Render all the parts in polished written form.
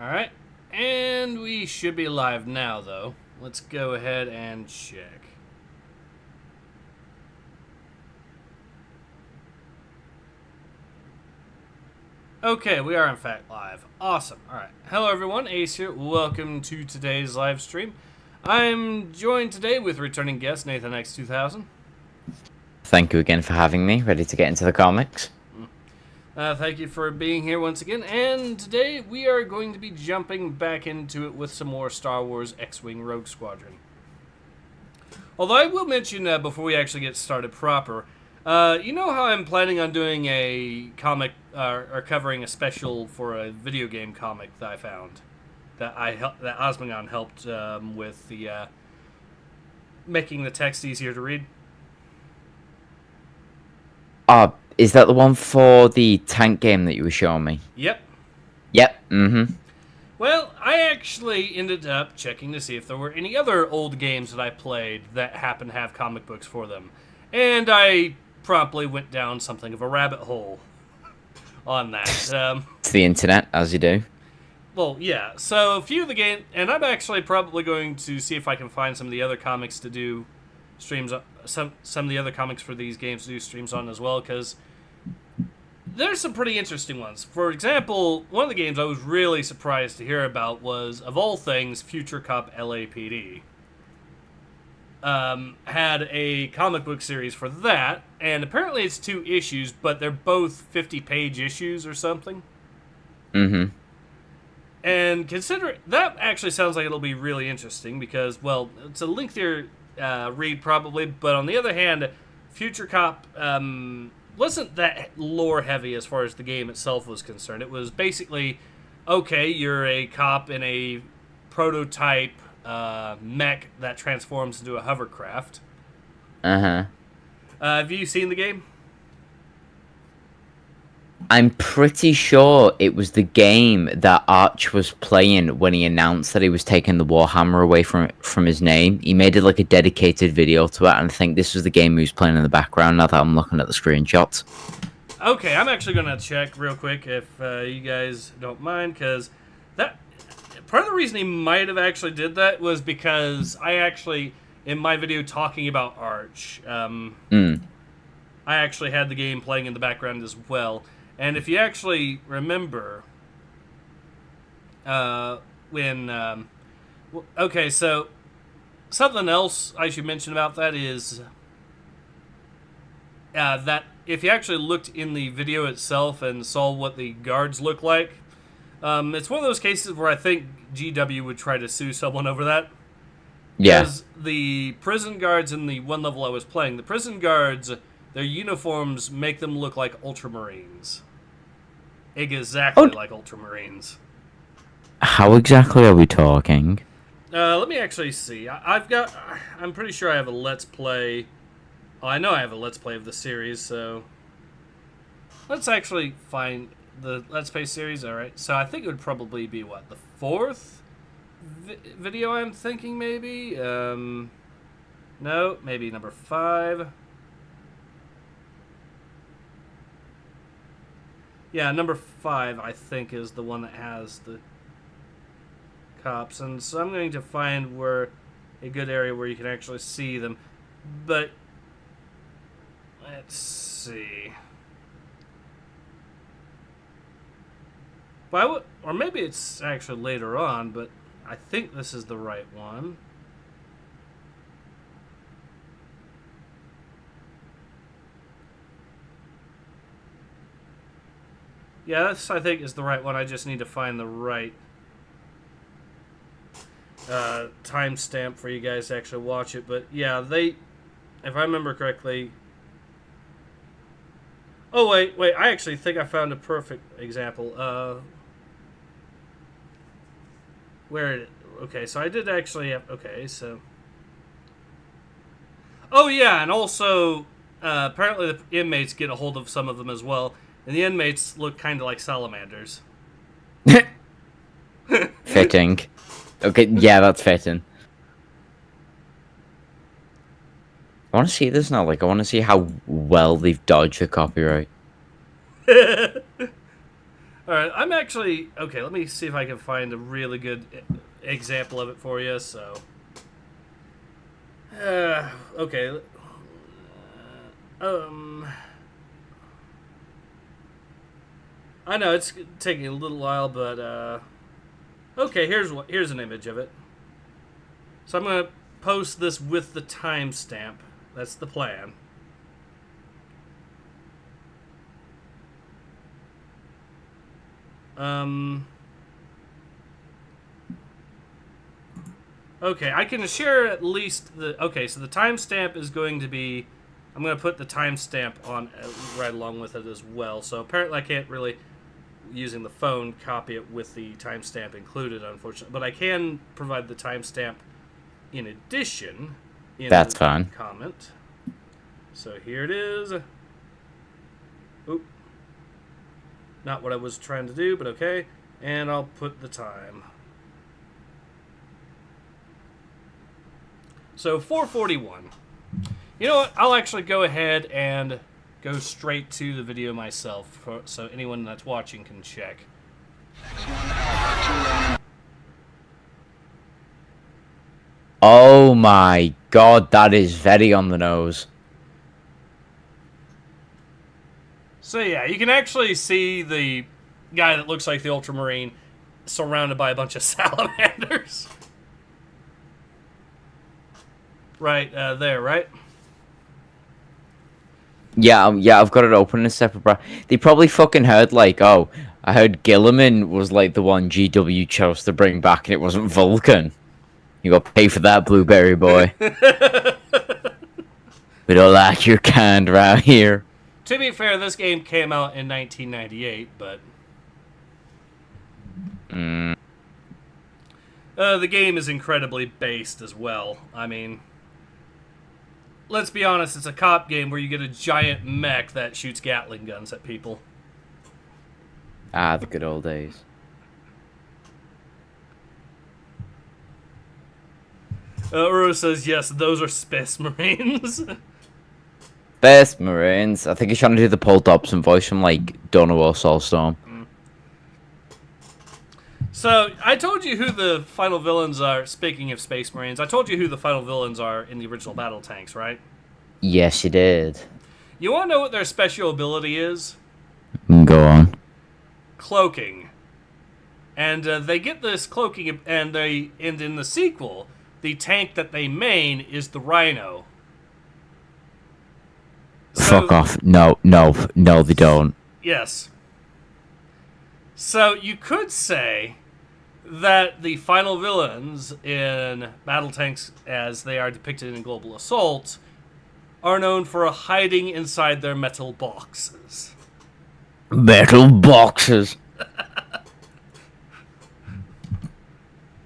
Alright, and we should be live now, though. Let's go ahead and check. Okay, we are in fact live. Awesome. Alright. Hello everyone, Ace here. Welcome to today's live stream. I'm joined today with returning guest Nathan X 2000. Thank you again for having me. Ready to get into the comics? Thank you for being here once again, and today we are going to be jumping back into it with some more Star Wars X-Wing Rogue Squadron. Although I will mention before we actually get started proper, you know how I'm planning on doing a comic, or covering a special for a video game comic that I found, that Osmongon helped with the making the text easier to read? Is that the one for the tank game that you were showing me? Yep. Yep, mm-hmm. Well, I actually ended up checking to see if there were any other old games that I played that happen to have comic books for them. And I promptly went down something of a rabbit hole on that. It's the internet, as you do. Well, yeah. So a few of the games, and I'm actually probably going to see if I can find some of the other comics to do streams on, some of the other comics for these games to do streams on as well, because there's some pretty interesting ones. For example, one of the games I was really surprised to hear about was, of all things, Future Cop LAPD. Had a comic book series for that, and apparently it's 2 issues, but they're both 50-page issues or something. Mm-hmm. And consider that actually sounds like it'll be really interesting because, well, it's a lengthier read probably, but on the other hand, Future Cop wasn't that lore heavy as far as the game itself was concerned. It was basically, okay, you're a cop in a prototype mech that transforms into a hovercraft. Uh-huh. Have you seen the game? I'm pretty sure it was the game that Arch was playing when he announced that he was taking the Warhammer away from his name. He made it like a dedicated video to it, and I think this was the game he was playing in the background now that I'm looking at the screenshots. Okay, I'm actually going to check real quick if you guys don't mind, because that part of the reason he might have actually did that was because I actually, in my video talking about Arch, I actually had the game playing in the background as well. And if you actually remember, okay, so something else I should mention about that is that if you actually looked in the video itself and saw what the guards look like, it's one of those cases where I think GW would try to sue someone over that. Yeah. Because the prison guards in the one level I was playing, the prison guards, their uniforms make them look like Ultramarines. Exactly like Ultramarines. How exactly are we talking? Let me actually see. I'm pretty sure I have a Let's Play. Oh, I know I have a Let's Play of the series, so let's actually find the Let's Play series. Alright, so I think it would probably be, what, the 4th video I'm thinking, maybe? No, maybe number 5. Yeah, number 5, I think, is the one that has the cops. And so I'm going to find where a good area where you can actually see them. But let's see. Well, or maybe it's actually later on, but I think this is the right one. Yeah, this, I think, is the right one. I just need to find the right timestamp for you guys to actually watch it. But, yeah, if I remember correctly... Oh, wait, I actually think I found a perfect example. Okay, so I did actually have... Okay, so... Oh, yeah, and also, apparently the inmates get a hold of some of them as well. And the inmates look kind of like salamanders. Fitting. Okay, yeah, that's fitting. I want to see this now. Like, I want to see how well they've dodged the copyright. Alright, Alright, I'm actually... Okay, let me see if I can find a really good example of it for you, so... okay. I know, it's taking a little while, but, okay, here's an image of it. So I'm going to post this with the timestamp. That's the plan. Okay, I can share at least the... Okay, so the timestamp is going to be... I'm going to put the timestamp on right along with it as well. So apparently I can't really, using the phone, copy it with the timestamp included, unfortunately. But I can provide the timestamp in addition in That's the fine. comment. So here it is. Oop. Not what I was trying to do, but okay. And I'll put the time. So 4:41. You know what? I'll actually go ahead and go straight to the video myself, so anyone that's watching can check. Oh my god, that is very on the nose. So yeah, you can actually see the guy that looks like the Ultramarine surrounded by a bunch of salamanders. Right there, right? Yeah, I've got it open in a separate They probably fucking heard, like, oh, I heard Gilliman was, like, the one GW chose to bring back, and it wasn't Vulcan. You got to pay for that, Blueberry Boy. We don't like your kind around here. To be fair, this game came out in 1998, but... the game is incredibly based as well. I mean... Let's be honest, it's a cop game where you get a giant mech that shoots Gatling guns at people. Ah, the good old days. Uro says, yes, those are Space Marines. Best Marines. I think he's trying to do the Paul Dobson voice from, like, Dawn of War Soulstorm. So, I told you who the final villains are, speaking of Space Marines, I told you who the final villains are in the original battle tanks, right? Yes, you did. You want to know what their special ability is? Go on. Cloaking. And they get this cloaking, and in the sequel, the tank that they main is the Rhino. Fuck off. No, they don't. Yes. So, you could say that the final villains in battle tanks, as they are depicted in Global Assault, are known for hiding inside their metal boxes. Metal boxes.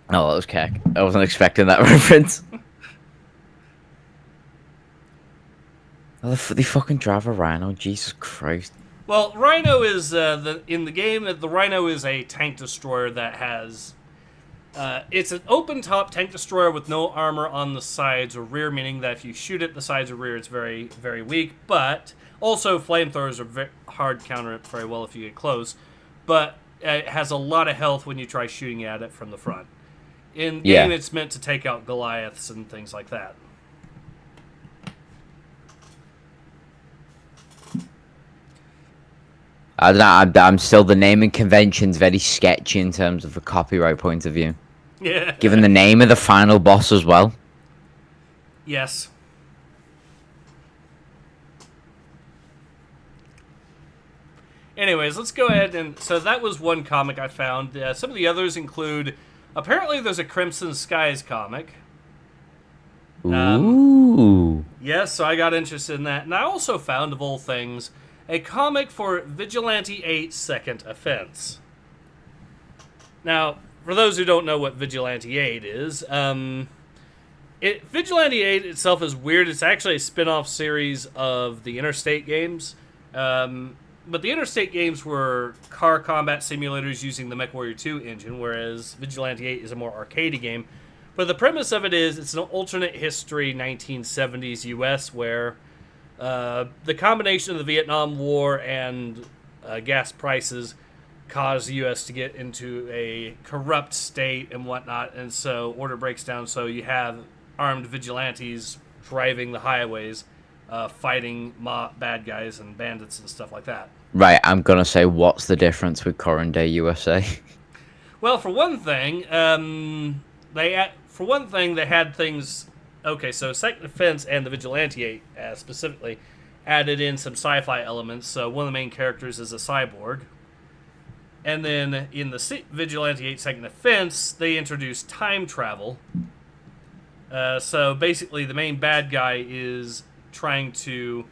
Oh, that was cack. I wasn't expecting that reference. Oh, they fucking drive a Rhino. Jesus Christ. Well, Rhino is, in the game, the Rhino is a tank destroyer that has... it's an open-top tank destroyer with no armor on the sides or rear, meaning that if you shoot it, the sides or rear, it's very, very weak. But also, flamethrowers are very hard to counter it very well if you get close. But it has a lot of health when you try shooting at it from the front. In game, it's meant to take out Goliaths and things like that. I don't know, I'm still, the naming convention's very sketchy in terms of a copyright point of view. Yeah. Given the name of the final boss as well. Yes. Anyways, let's go ahead and... So that was one comic I found. Some of the others include... Apparently there's a Crimson Skies comic. Ooh. Yes, so I got interested in that. And I also found, of all things, a comic for Vigilante 8 Second Offense. Now, for those who don't know what Vigilante 8 is, Vigilante 8 itself is weird. It's actually a spin-off series of the Interstate games. But the Interstate games were car combat simulators using the MechWarrior 2 engine, whereas Vigilante 8 is a more arcadey game. But the premise of it is, it's an alternate history 1970s US where the combination of the Vietnam War and gas prices cause the U.S. to get into a corrupt state and whatnot, and so order breaks down. So you have armed vigilantes driving the highways, fighting bad guys and bandits and stuff like that. Right, I'm gonna say, what's the difference with current day USA? Well, for one thing, they had things. Okay, so Second Defense and the Vigilante specifically added in some sci-fi elements. So one of the main characters is a cyborg. And then in the Vigilante 8 Second Defense, they introduced time travel. So basically, the main bad guy is trying to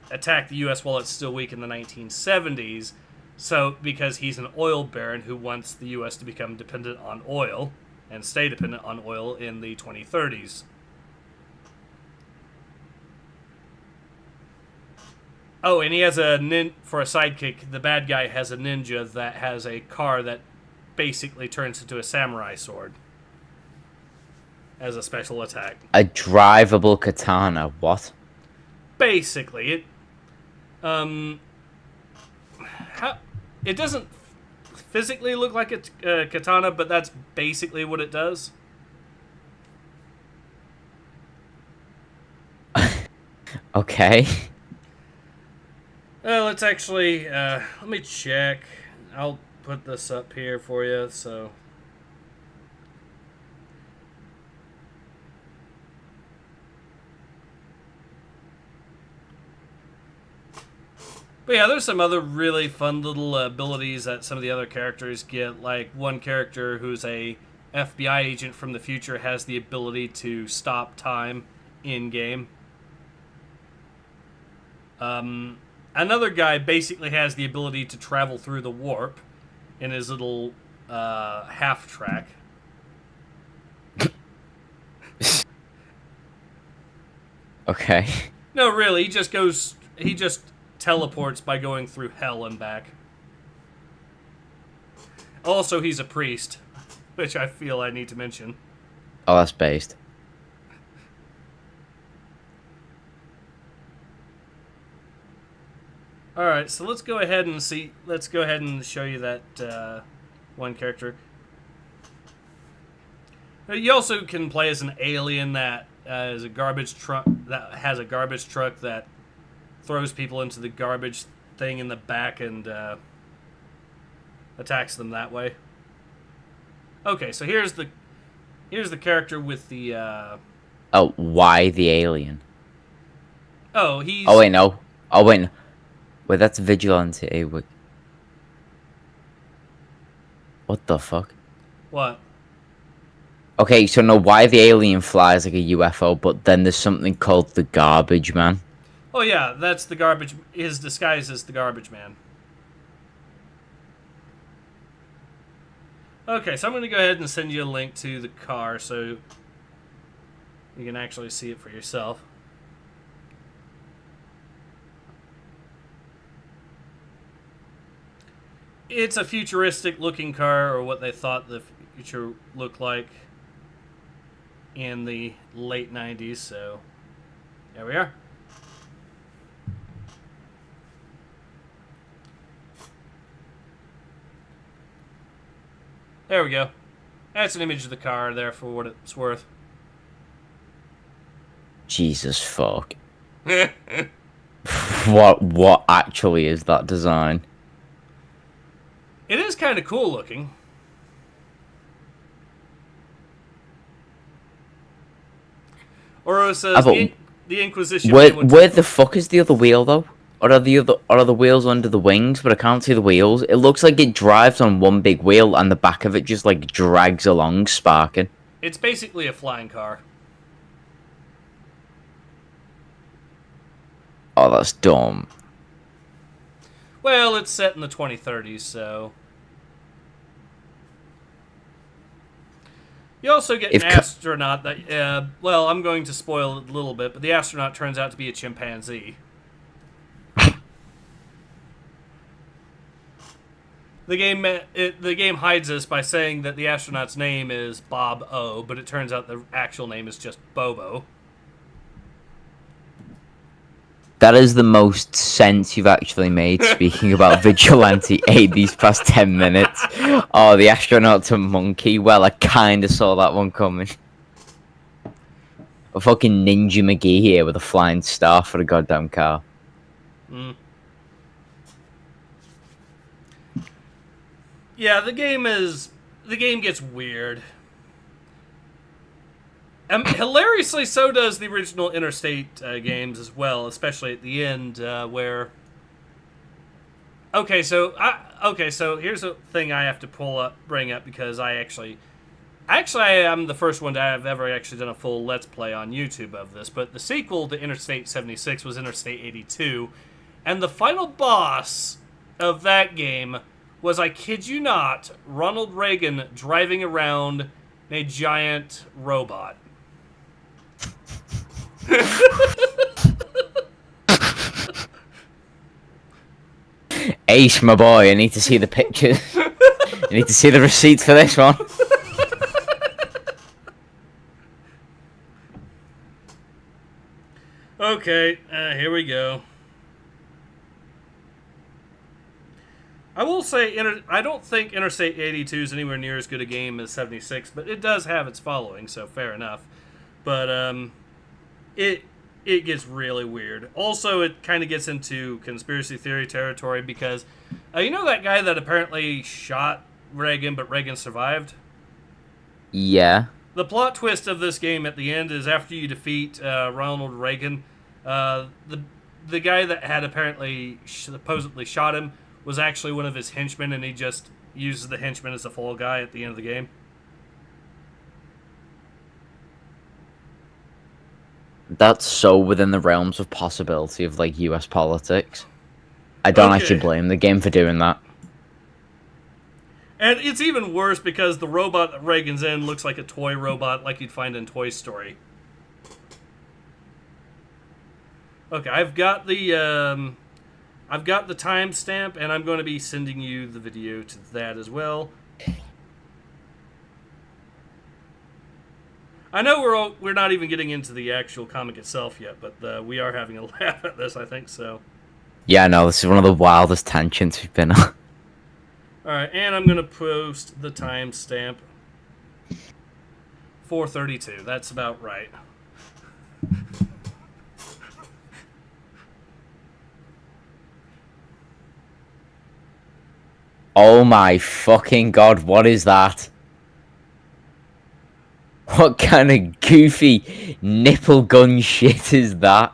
attack the U.S. while it's still weak in the 1970s. So, because he's an oil baron who wants the U.S. to become dependent on oil and stay dependent on oil in the 2030s. Oh, and he has for a sidekick, the bad guy has a ninja that has a car that basically turns into a samurai sword as a special attack. A drivable katana, what? Basically, it doesn't physically look like a katana, but that's basically what it does. Okay. Let's actually, let me check. I'll put this up here for you, so. But yeah, there's some other really fun little abilities that some of the other characters get. Like, one character who's a FBI agent from the future has the ability to stop time in-game. Another guy basically has the ability to travel through the warp in his little half-track. Okay. No, really, he just teleports by going through hell and back. Also, he's a priest, which I feel I need to mention. Oh, that's based. Alright, so let's go ahead and show you that one character. You also can play as an alien that is a garbage truck that has a garbage truck that throws people into the garbage thing in the back and attacks them that way. Okay, so here's the character with the Oh, why the alien? Oh, he's Oh wait, no. Oh wait, no. Wait, that's Vigilante. Wait. What the fuck? What? Okay, so no, why the alien flies like a UFO, but then there's something called the Garbage Man. Oh yeah, that's the garbage. His disguise is the Garbage Man. Okay, so I'm going to go ahead and send you a link to the car so you can actually see it for yourself. It's a futuristic looking car, or what they thought the future looked like in the late 90s, so there we are. There we go. That's an image of the car there for what it's worth. Jesus fuck. What actually is that design? It is kind of cool looking. Oro says the Inquisition. Where the fuck is the other wheel though? Or are the wheels under the wings? But I can't see the wheels. It looks like it drives on one big wheel, and the back of it just like drags along, sparking. It's basically a flying car. Oh, that's dumb. Well, it's set in the 2030s, so you also get an astronaut that. Well, I'm going to spoil it a little bit, but the astronaut turns out to be a chimpanzee. The game hides this by saying that the astronaut's name is Bob O, but it turns out the actual name is just Bobo. That is the most sense you've actually made, speaking about Vigilante 8 these past 10 minutes. Oh, the astronaut to monkey. Well, I kinda saw that one coming. A fucking Ninja McGee here with a flying star for a goddamn car. Mm. Yeah, the game gets weird. Hilariously, so does the original Interstate games as well, especially at the end where. Okay, so here's a thing I have to bring up because I am the first one to have ever actually done a full Let's Play on YouTube of this. But the sequel to Interstate 76 was Interstate 82, and the final boss of that game was, I kid you not, Ronald Reagan driving around in a giant robot. Ace, my boy, I need to see the pictures. I need to see the receipts for this one. Okay, here we go. I will say, I don't think Interstate 82 is anywhere near as good a game as 76, but it does have its following, so fair enough. But it gets really weird. Also, it kind of gets into conspiracy theory territory because you know that guy that apparently shot Reagan, but Reagan survived? Yeah. The plot twist of this game at the end is after you defeat Ronald Reagan, the guy that had apparently supposedly shot him was actually one of his henchmen, and he just uses the henchman as a fall guy at the end of the game. That's so within the realms of possibility of, like, US politics. I don't actually blame the game for doing that. And it's even worse because the robot that Reagan's in looks like a toy robot like you'd find in Toy Story. Okay, I've got the timestamp, and I'm going to be sending you the video to that as well. I know we're not even getting into the actual comic itself yet, but we are having a laugh at this, I think so. Yeah, no, this is one of the wildest tangents we've been on. Alright, and I'm going to post the timestamp. 4:32, that's about right. Oh my fucking god, what is that? What kind of goofy nipple gun shit is that?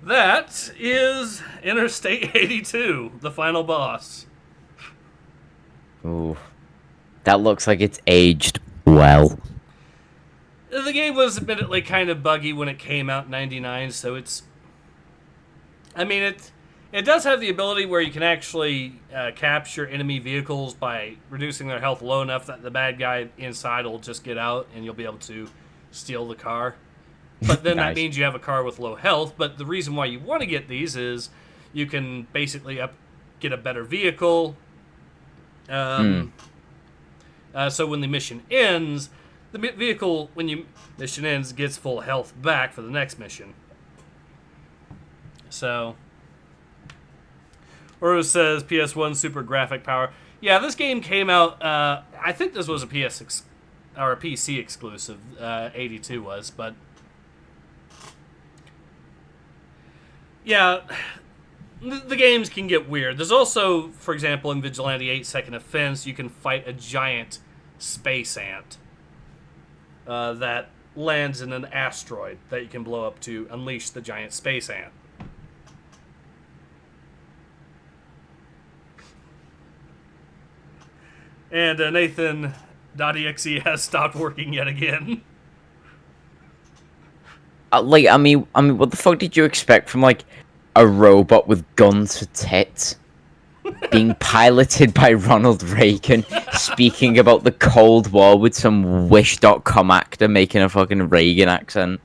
That is Interstate 82, the final boss. Ooh. That looks like it's aged well. The game was admittedly kind of buggy when it came out in '99, so it's... I mean, it does have the ability where you can actually capture enemy vehicles by reducing their health low enough that the bad guy inside will just get out and you'll be able to steal the car. But then Nice. That means you have a car with low health, but the reason why you want to get these is you can basically get a better vehicle. So when the mission ends, the vehicle, when your mission ends, gets full health back for the next mission. So, or it says PS1 super graphic power. Yeah, this game came out. I think this was a PC exclusive. 82 was, but yeah, the games can get weird. There's also, for example, in Vigilante 8 Second Offense, you can fight a giant space ant that lands in an asteroid that you can blow up to unleash the giant space ant. And Nathan.exe has stopped working yet again. I mean, what the fuck did you expect from, like, a robot with guns for tits? Being piloted by Ronald Reagan, speaking about the Cold War with some Wish.com actor making a fucking Reagan accent.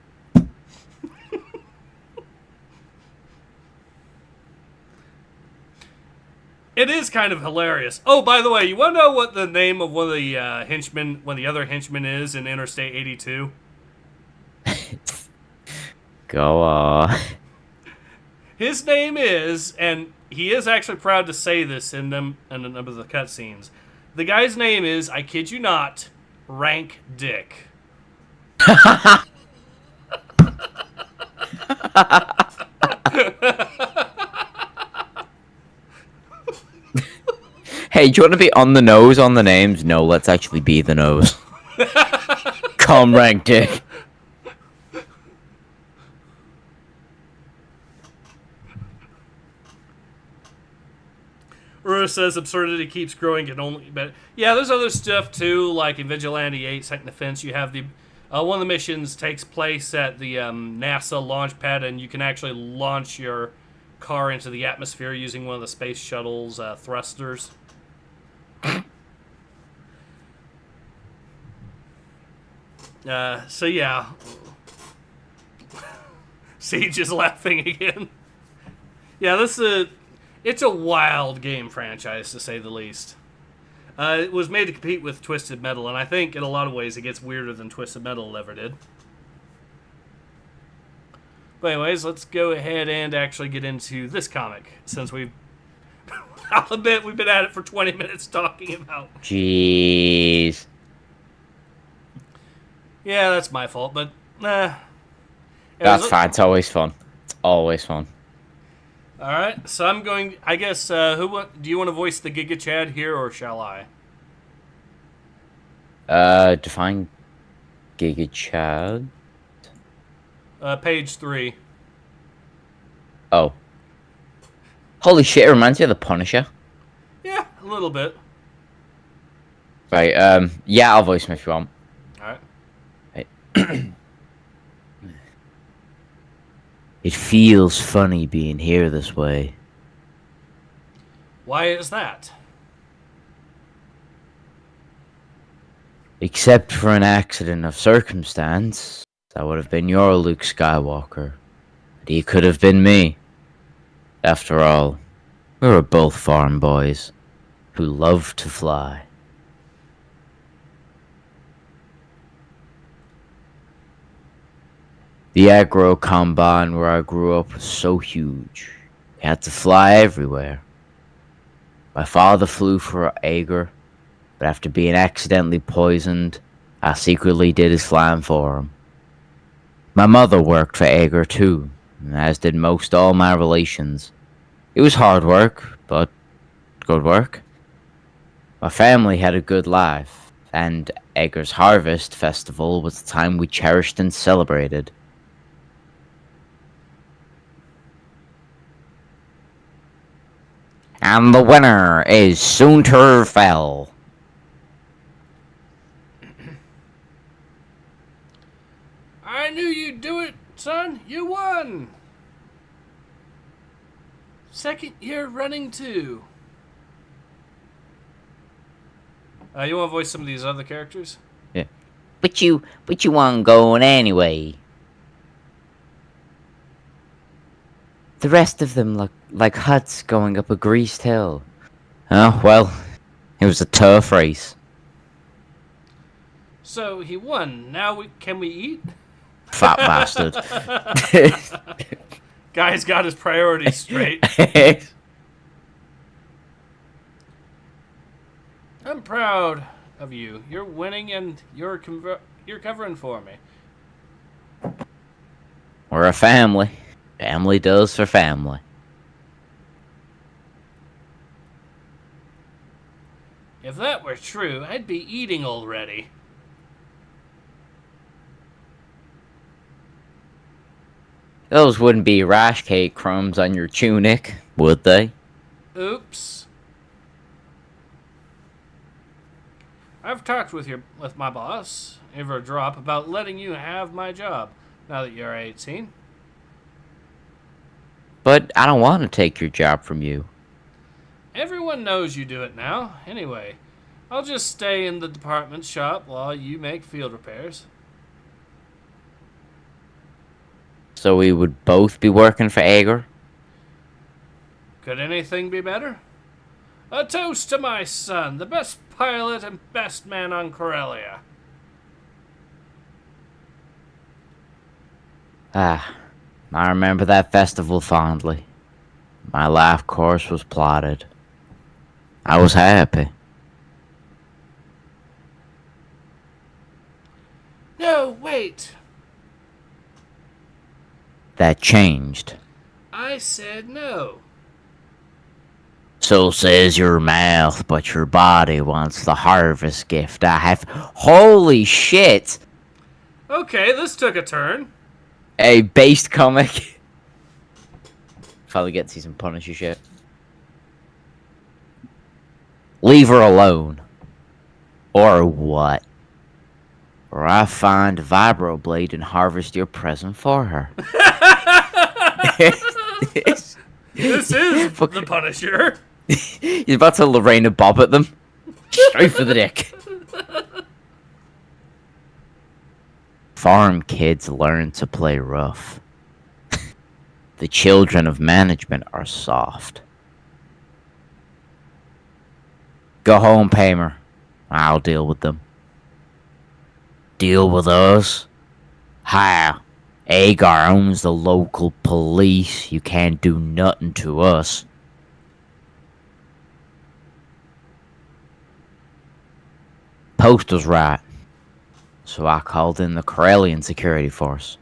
It is kind of hilarious. Oh, by the way, you want to know what the name of one of the henchmen, one of the other henchmen is in Interstate 82? Go on. His name is, and he is actually proud to say this in a number of the cutscenes. The guy's name is, I kid you not, Rank Dick. Hey, do you want to be on the nose on the names? No, let's actually be the nose. Come rank dick. Rura says absurdity keeps growing and only better. Yeah, there's other stuff too, like in Vigilante 8 Second Defense, you have the one of the missions takes place at the NASA launch pad, and you can actually launch your car into the atmosphere using one of the space shuttle's thrusters. So yeah. Siege is laughing again. Yeah, it's a wild game franchise, to say the least. It was made to compete with Twisted Metal, and I think in a lot of ways it gets weirder than Twisted Metal ever did. But anyways, let's go ahead and actually get into this comic, since I'll admit we've been at it for 20 minutes talking about. Jeez. Yeah, that's my fault, but That's fine. It's always fun. It's always fun. All right, so I'm going. I guess do you want to voice the Giga Chad here, or shall I? Define Giga Chad. Page 3. Oh. Holy shit! It reminds you of the Punisher. Yeah, a little bit. Right. Yeah, I'll voice him if you want. All right. It feels funny being here this way. Why is that? Except for an accident of circumstance, that would have been your Luke Skywalker. But he could have been me. After all, we were both farm boys who loved to fly. The aggro combine where I grew up was so huge. We had to fly everywhere. My father flew for Ager, but after being accidentally poisoned, I secretly did his flying for him. My mother worked for Ager too, as did most all my relations. It was hard work, but good work. My family had a good life, and Ager's Harvest Festival was the time we cherished and celebrated. And the winner is Soonterfell. I knew you'd do it, son. You won. Second year running too. You want to voice some of these other characters? Yeah. But you weren't going anyway. The rest of them look like huts going up a greased hill. Oh, well, it was a turf race. So he won. Now can we eat? Fat bastard. Guy's got his priorities straight. I'm proud of you. You're winning and you're covering for me. We're a family. Family does for family. If that were true, I'd be eating already. Those wouldn't be rash cake crumbs on your tunic, would they? Oops. I've talked with my boss, Ever Drop, about letting you have my job now that you're 18. But I don't want to take your job from you. Everyone knows you do it now. Anyway, I'll just stay in the department shop while you make field repairs. So we would both be working for Ager? Could anything be better? A toast to my son, the best pilot and best man on Corellia. Ah, I remember that festival fondly. My life course was plotted. I was happy. No, wait. That changed. I said no. So says your mouth, but your body wants the harvest gift I have. Holy shit! Okay, this took a turn. A based comic. Finally get to see some Punisher shit. Leave her alone. Or what? Or I find a vibroblade and harvest your present for her. This is the Punisher. He's about to Lorena Bob at them. Straight for the dick. Farm kids learn to play rough. The children of management are soft. Go home, Paymer. I'll deal with them. Deal with us? How? Agar owns the local police. You can't do nothing to us. Post was right. So I called in the Corellian security force.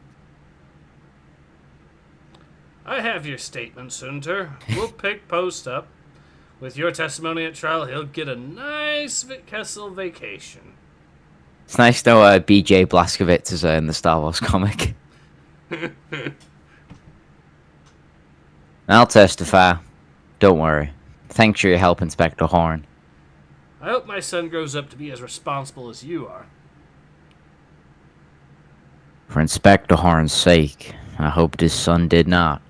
I have your statement, Sunter. We'll pick Post up. With your testimony at trial, he'll get a nice Kessel vacation. It's nice to know BJ Blazkowicz is in the Star Wars comic. I'll testify. Don't worry. Thanks for your help, Inspector Horn. I hope my son grows up to be as responsible as you are. For Inspector Horn's sake, I hoped his son did not.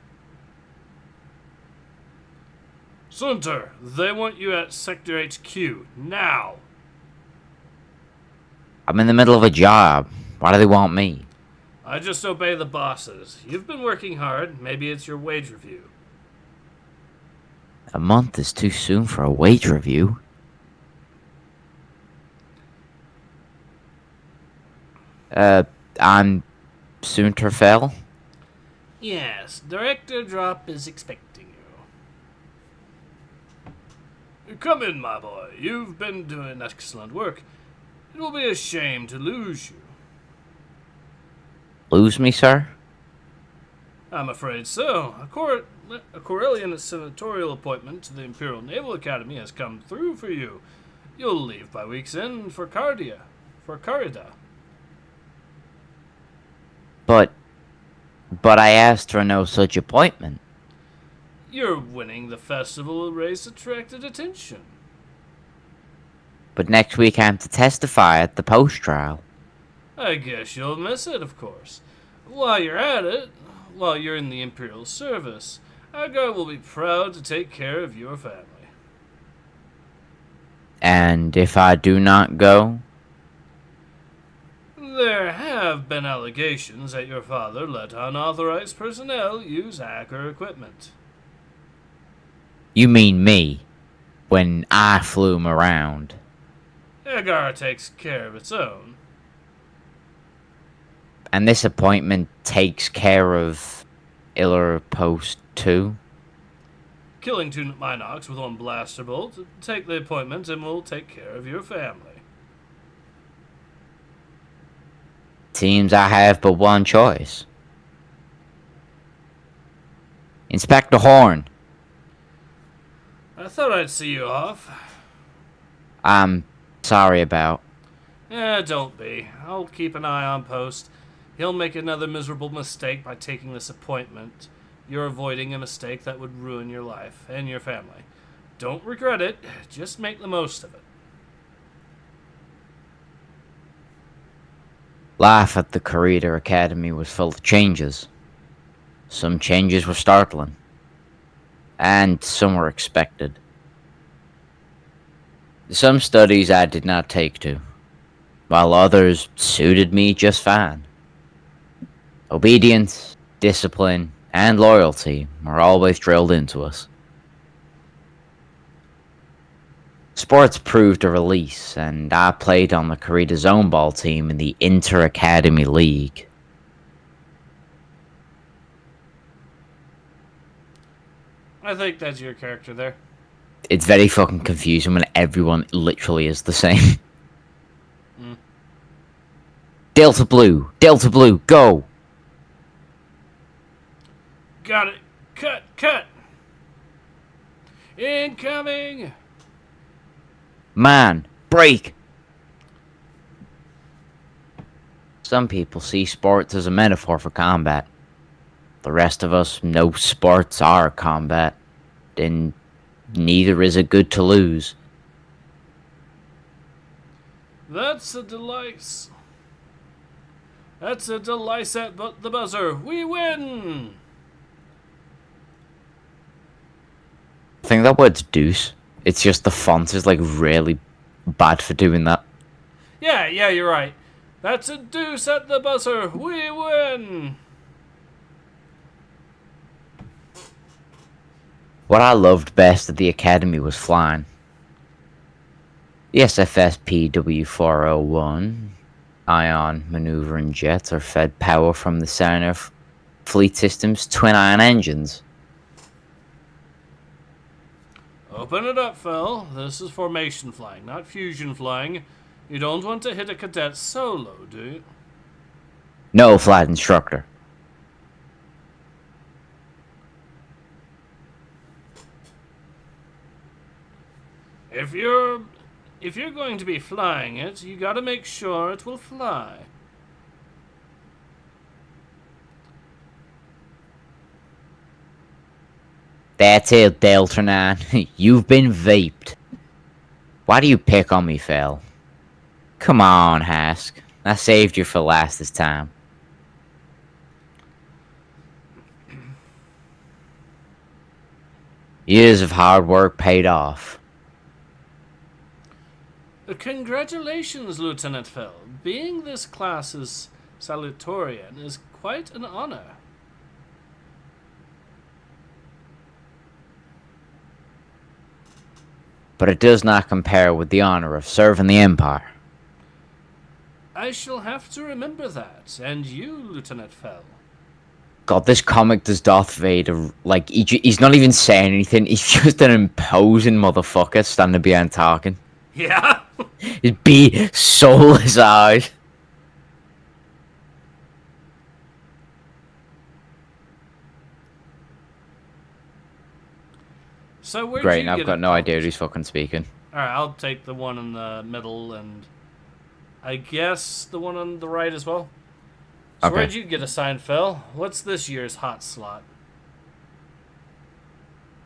Sunter, they want you at Sector HQ, now! I'm in the middle of a job. Why do they want me? I just obey the bosses. You've been working hard. Maybe it's your wage review. A month is too soon for a wage review. I'm Sunterfell? Yes, Director Drop is expecting you. Come in, my boy. You've been doing excellent work. It will be a shame to lose you. Lose me, sir? I'm afraid so. A Corellian senatorial appointment to the Imperial Naval Academy has come through for you. You'll leave by week's end for Cardia. For Carida. But I asked for no such appointment. Your winning the festival race attracted attention. But next week I'm to testify at the post-trial. I guess you'll miss it, of course. While you're at it, while you're in the Imperial service, our guard will be proud to take care of your family. And if I do not go? There have been allegations that your father let unauthorized personnel use hacker equipment. You mean me, when I flew him around. Agar takes care of its own. And this appointment takes care of Iller Post 2? Killing 2 Minox with 1 blaster bolt, take the appointment and we'll take care of your family. Seems I have but one choice. Inspector Horn. I thought I'd see you off. I'm sorry about. Don't be. I'll keep an eye on Post. He'll make another miserable mistake by taking this appointment. You're avoiding a mistake that would ruin your life and your family. Don't regret it. Just make the most of it. Life at the Corridor Academy was full of changes. Some changes were startling. And some were expected. Some studies I did not take to, while others suited me just fine. Obedience, discipline, and loyalty were always drilled into us. Sports proved a release, and I played on the Corrida Zone Ball team in the Inter-Academy League. I think that's your character there. It's very fucking confusing when everyone literally is the same. Delta Blue, go! Got it. Cut. Incoming. Man, break! Some people see sports as a metaphor for combat. The rest of us know sports are combat, and neither is it good to lose. That's a delight. That's a delight at the buzzer. We win! I think that word's deuce. It's just the font is like really bad for doing that. Yeah, you're right. That's a deuce at the buzzer. We win! What I loved best at the academy was flying. The SFS PW401 ion maneuvering jets are fed power from the Center Fleet System's twin-ion engines. Open it up, Phil. This is formation flying, not fusion flying. You don't want to hit a cadet solo, do you? No, flight instructor. If you're going to be flying it, you gotta make sure it will fly. That's it, Delta 9. You've been vaped. Why do you pick on me, Phil? Come on, Hask. I saved you for last this time. Years of hard work paid off. Congratulations, Lieutenant Phil. Being this class's salutatorian is quite an honor. But it does not compare with the honor of serving the Empire. I shall have to remember that. And you, Lieutenant Phil. God, this comic does Darth Vader, like, he's not even saying anything. He's just an imposing motherfucker standing behind talking. Yeah? His big, soulless eyes. So where'd Great, you and get I've got no idea who's fucking speaking. Alright, I'll take the one in the middle and I guess the one on the right as well. So Okay. where'd you get assigned, Phil? What's this year's hot slot?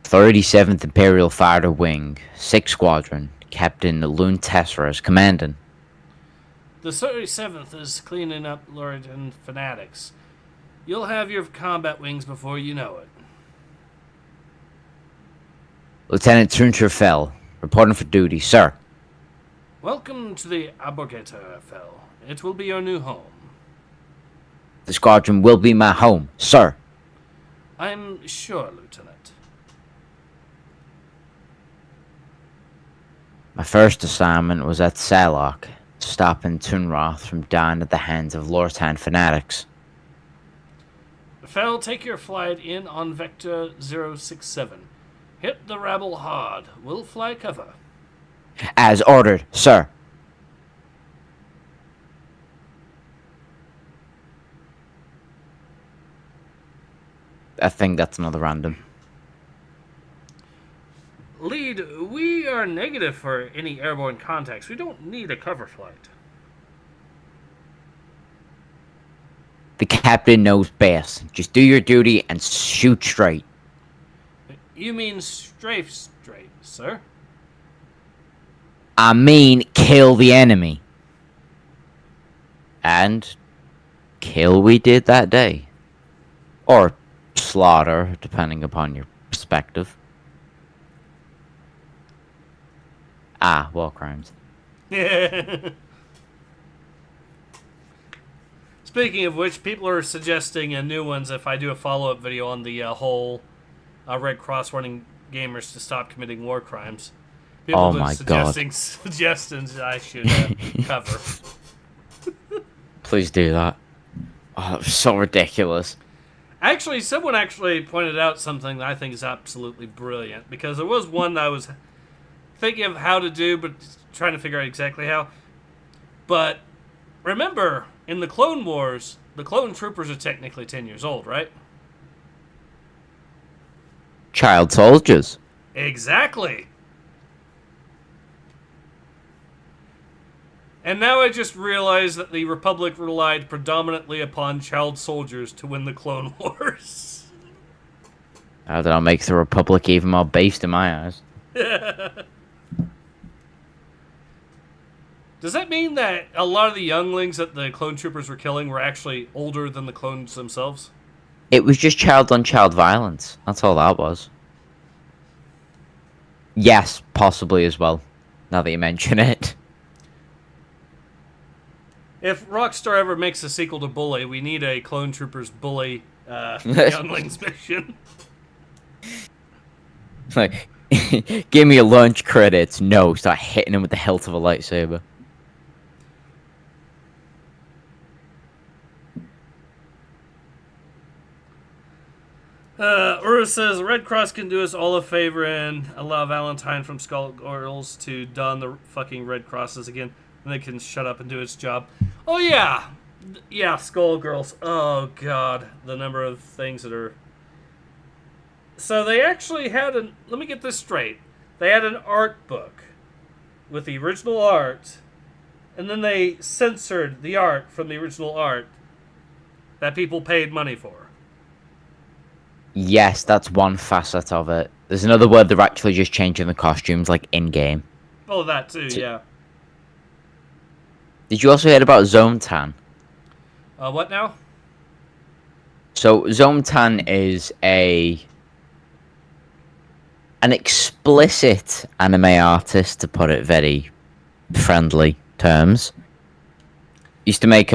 37th Imperial Fighter Wing, 6th Squadron, Captain Lune Tessera is commanding. The 37th is cleaning up Lord and Fanatics. You'll have your combat wings before you know it. Lieutenant Truncher Fell, reporting for duty, sir. Welcome to the Abogator, Phil. It will be your new home. The squadron will be my home, sir. I'm sure, Lieutenant. My first assignment was at Salok, stopping Tunroth from dying at the hands of Lortan fanatics. Phil, take your flight in on Vector 067. Hit the rabble hard. We'll fly cover. As ordered, sir. I think that's another random. Lead, we are negative for any airborne contacts. We don't need a cover flight. The captain knows best. Just do your duty and shoot straight. You mean straight, sir? I mean, kill the enemy. And kill we did that day. Or slaughter, depending upon your perspective. Ah, war crimes. Speaking of which, people are suggesting new ones if I do a follow-up video on the whole Red Cross warning gamers to stop committing war crimes. People Oh have been my God. suggesting suggestions I should cover. Please do that. Oh, that was so ridiculous. Actually, someone actually pointed out something that I think is absolutely brilliant, because there was one that I was thinking of how to do, but trying to figure out exactly how. But remember, in the Clone Wars, the clone troopers are technically 10 years old, right? Child soldiers. Exactly. And now I just realized that the Republic relied predominantly upon child soldiers to win the Clone Wars. That'll make the Republic even more based in my eyes. Does that mean that a lot of the younglings that the clone troopers were killing were actually older than the clones themselves? It was just child-on-child violence. That's all that was. Yes, possibly as well, now that you mention it. If Rockstar ever makes a sequel to Bully, we need a clone troopers Bully younglings mission. Like, give me your lunch credits. No, start hitting him with the hilt of a lightsaber. Uru says, Red Cross can do us all a favor and allow Valentine from Skullgirls to don the fucking Red Crosses again, and they can shut up and do its job. Oh, yeah. Yeah, Skullgirls. Oh, God. The number of things that are... So they actually had an... Let me get this straight. They had an art book with the original art, and then they censored the art from the original art that people paid money for. Yes, that's one facet of it. There's another word they're actually just changing the costumes, like, in-game. Oh, that too, yeah. Did you also hear about Zone Tan? What now? So, Zone Tan is an explicit anime artist, to put it very friendly terms. Used to make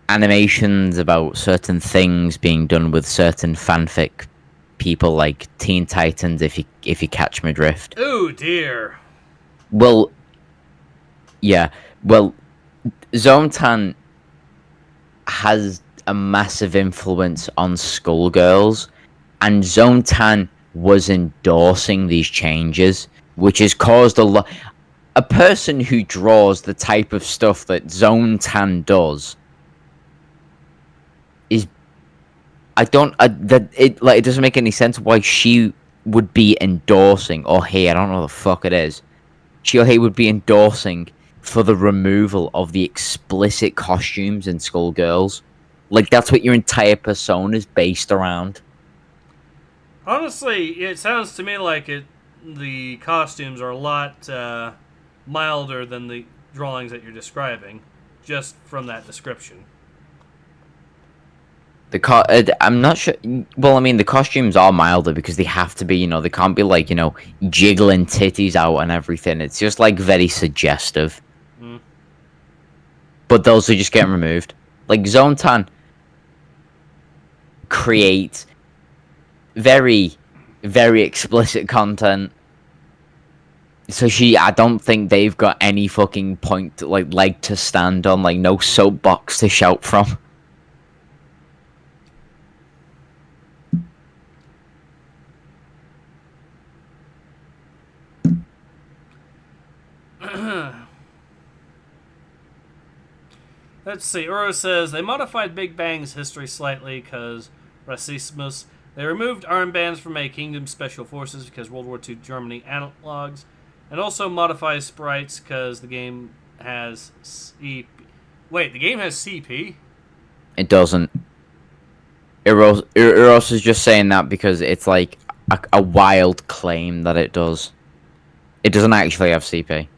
animations about certain things being done with certain fanfic people, like Teen Titans, if you catch my drift. Oh dear. Well, yeah. Well, Zone Tan has a massive influence on Skullgirls, and Zone Tan was endorsing these changes, which has caused a lot. A person who draws the type of stuff that Zone Tan does is, it doesn't make any sense why she would be endorsing, or he, I don't know what the fuck it is. She or he would be endorsing for the removal of the explicit costumes in Skullgirls. Like, that's what your entire persona is based around. Honestly, it sounds to me like the costumes are a lot milder than the drawings that you're describing, just from that description. I'm not sure. Well, I mean, the costumes are milder because they have to be. They can't be like jiggling titties out and everything. It's just like very suggestive. Mm. But those are just getting removed. Like Zone Tan creates very, very explicit content. So I don't think they've got any fucking point, leg to stand on, like no soapbox to shout from. Let's see. Uro says, they modified Big Bang's history slightly because racismus. They removed armbands from a Kingdom Special Forces because World War II Germany analogs. And also modifies sprites because the game has CP. Wait, the game has CP? It doesn't. Eros is just saying that because it's like a wild claim that it does. It doesn't actually have CP.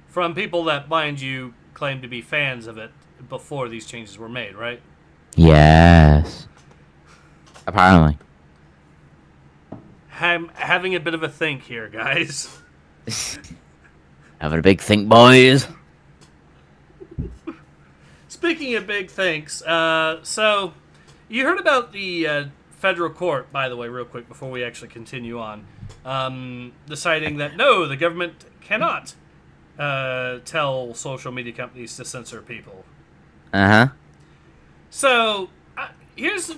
From people that, mind you, claim to be fans of it before these changes were made, right? Yes. Apparently. I'm having a bit of a think here, guys. Having a big think, boys. Speaking of big thinks, so you heard about the federal court, by the way, real quick, before we actually continue on, deciding that, no, the government cannot tell social media companies to censor people. Uh-huh. So, here's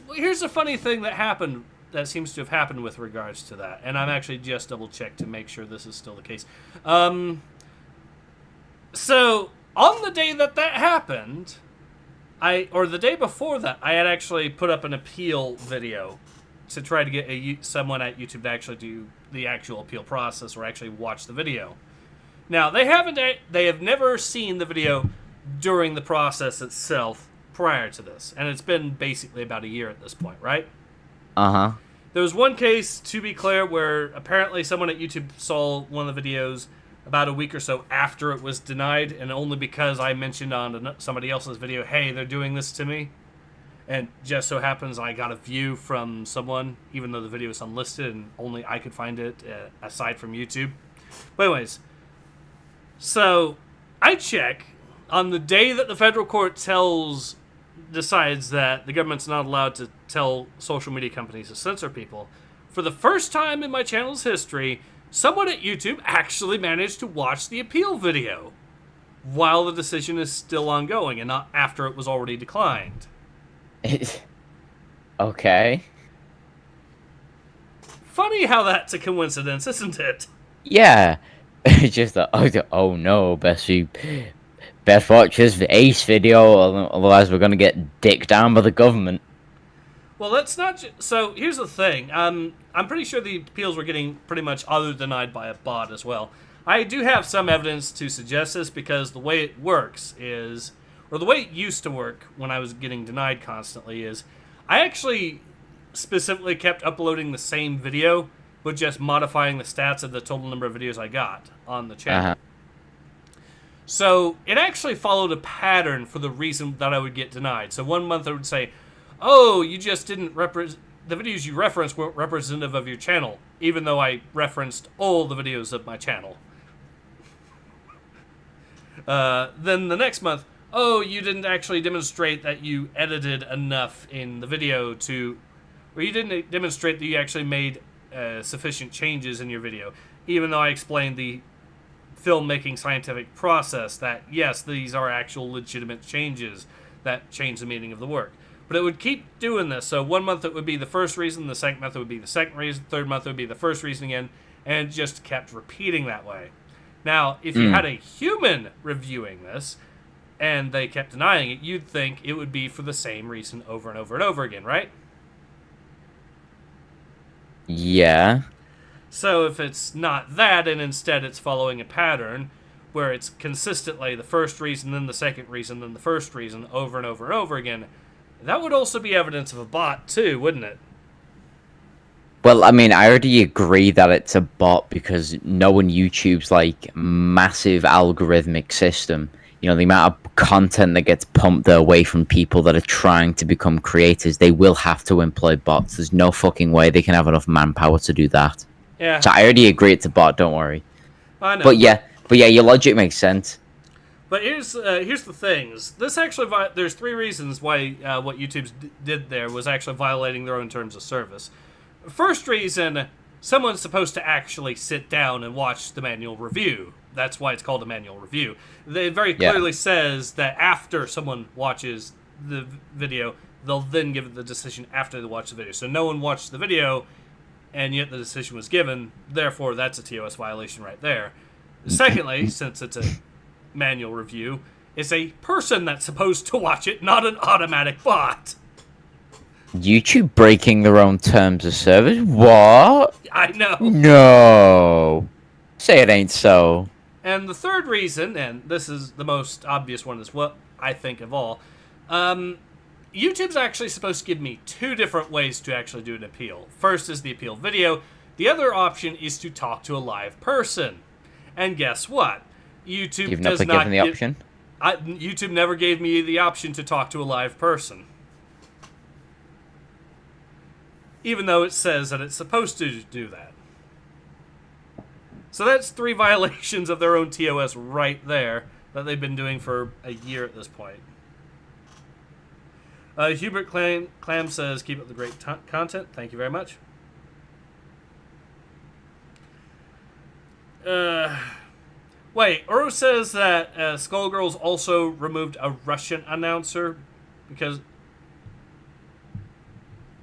a funny thing that happened, that seems to have happened with regards to that. And I'm actually just double-checked to make sure this is still the case. So, on the day that happened, or the day before that, I had actually put up an appeal video to try to get someone at YouTube to actually do the actual appeal process or actually watch the video. Now, they have never seen the video during the process itself prior to this. And it's been basically about a year at this point, right? Uh-huh. There was one case, to be clear, where apparently someone at YouTube saw one of the videos about a week or so after it was denied, and only because I mentioned on somebody else's video, hey, they're doing this to me. And just so happens I got a view from someone, even though the video was unlisted and only I could find it aside from YouTube. But anyways, so I check on the day that the federal court decides that the government's not allowed to tell social media companies to censor people. For the first time in my channel's history, someone at YouTube actually managed to watch the appeal video while the decision is still ongoing and not after it was already declined. Okay. Funny how that's a coincidence, isn't it? Yeah. Just oh no, best watch this Ace video, otherwise we're gonna get dicked down by the government. Well, that's not... So, here's the thing. I'm pretty sure the appeals were getting pretty much other denied by a bot as well. I do have some evidence to suggest this because the way it works is... Or the way it used to work when I was getting denied constantly is... I actually specifically kept uploading the same video, but just modifying the stats of the total number of videos I got on the channel. Uh-huh. So, it actually followed a pattern for the reason that I would get denied. So, one month it would say, oh, you just didn't the videos you referenced weren't representative of your channel, even though I referenced all the videos of my channel. Then the next month, oh, you didn't actually demonstrate that you edited enough in the video or you didn't demonstrate that you actually made sufficient changes in your video, even though I explained the filmmaking scientific process that, yes, these are actual legitimate changes that change the meaning of the work. But it would keep doing this. So one month it would be the first reason, the second month it would be the second reason, third month it would be the first reason again, and it just kept repeating that way. Now, if you had a human reviewing this, and they kept denying it, you'd think it would be for the same reason over and over and over again, right? Yeah. So if it's not that, and instead it's following a pattern where it's consistently the first reason, then the second reason, then the first reason, over and over and over again, that would also be evidence of a bot too, wouldn't it? Well, I mean, I already agree that it's a bot because knowing YouTube's, like, massive algorithmic system, you know, the amount of content that gets pumped their way from people that are trying to become creators, they will have to employ bots. There's no fucking way they can have enough manpower to do that. Yeah. So I already agree it's a bot, don't worry. I know. But yeah, your logic makes sense. But here's the things. This actually there's three reasons why what YouTube did there was actually violating their own terms of service. First reason, someone's supposed to actually sit down and watch the manual review. That's why it's called a manual review. It very clearly says that after someone watches the video, they'll then give the decision after they watch the video. So no one watched the video, and yet the decision was given. Therefore, that's a TOS violation right there. Secondly, since it's a manual review, it's a person that's supposed to watch it, not an automatic bot. YouTube breaking their own terms of service? What? I know. No. Say it ain't so. And the third reason, and this is the most obvious one as well, I think, of all, YouTube's actually supposed to give me two different ways to actually do an appeal. First is the appeal video. The other option is to talk to a live person. And guess what? You've never given the option? YouTube never gave me the option to talk to a live person. Even though it says that it's supposed to do that. So that's three violations of their own TOS right there that they've been doing for a year at this point. Hubert Clam says, keep up the great content. Thank you very much. Wait, Uro says that Skullgirls also removed a Russian announcer because...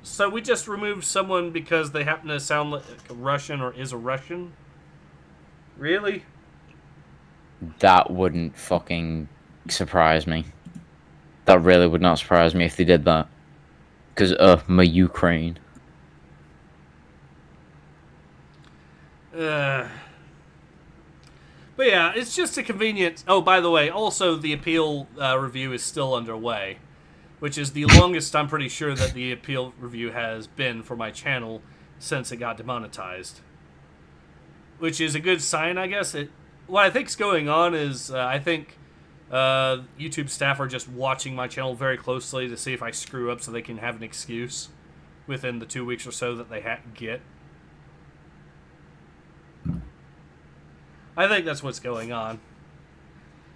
So we just removed someone because they happen to sound like a Russian or is a Russian? Really? That wouldn't fucking surprise me. That really would not surprise me if they did that. Because, my Ukraine. But yeah, it's just a convenient... Oh, by the way, also the appeal review is still underway, which is the longest I'm pretty sure that the appeal review has been for my channel since it got demonetized. Which is a good sign, I guess. What I think's going on is I think YouTube staff are just watching my channel very closely to see if I screw up so they can have an excuse within the 2 weeks or so that they get. I think that's what's going on.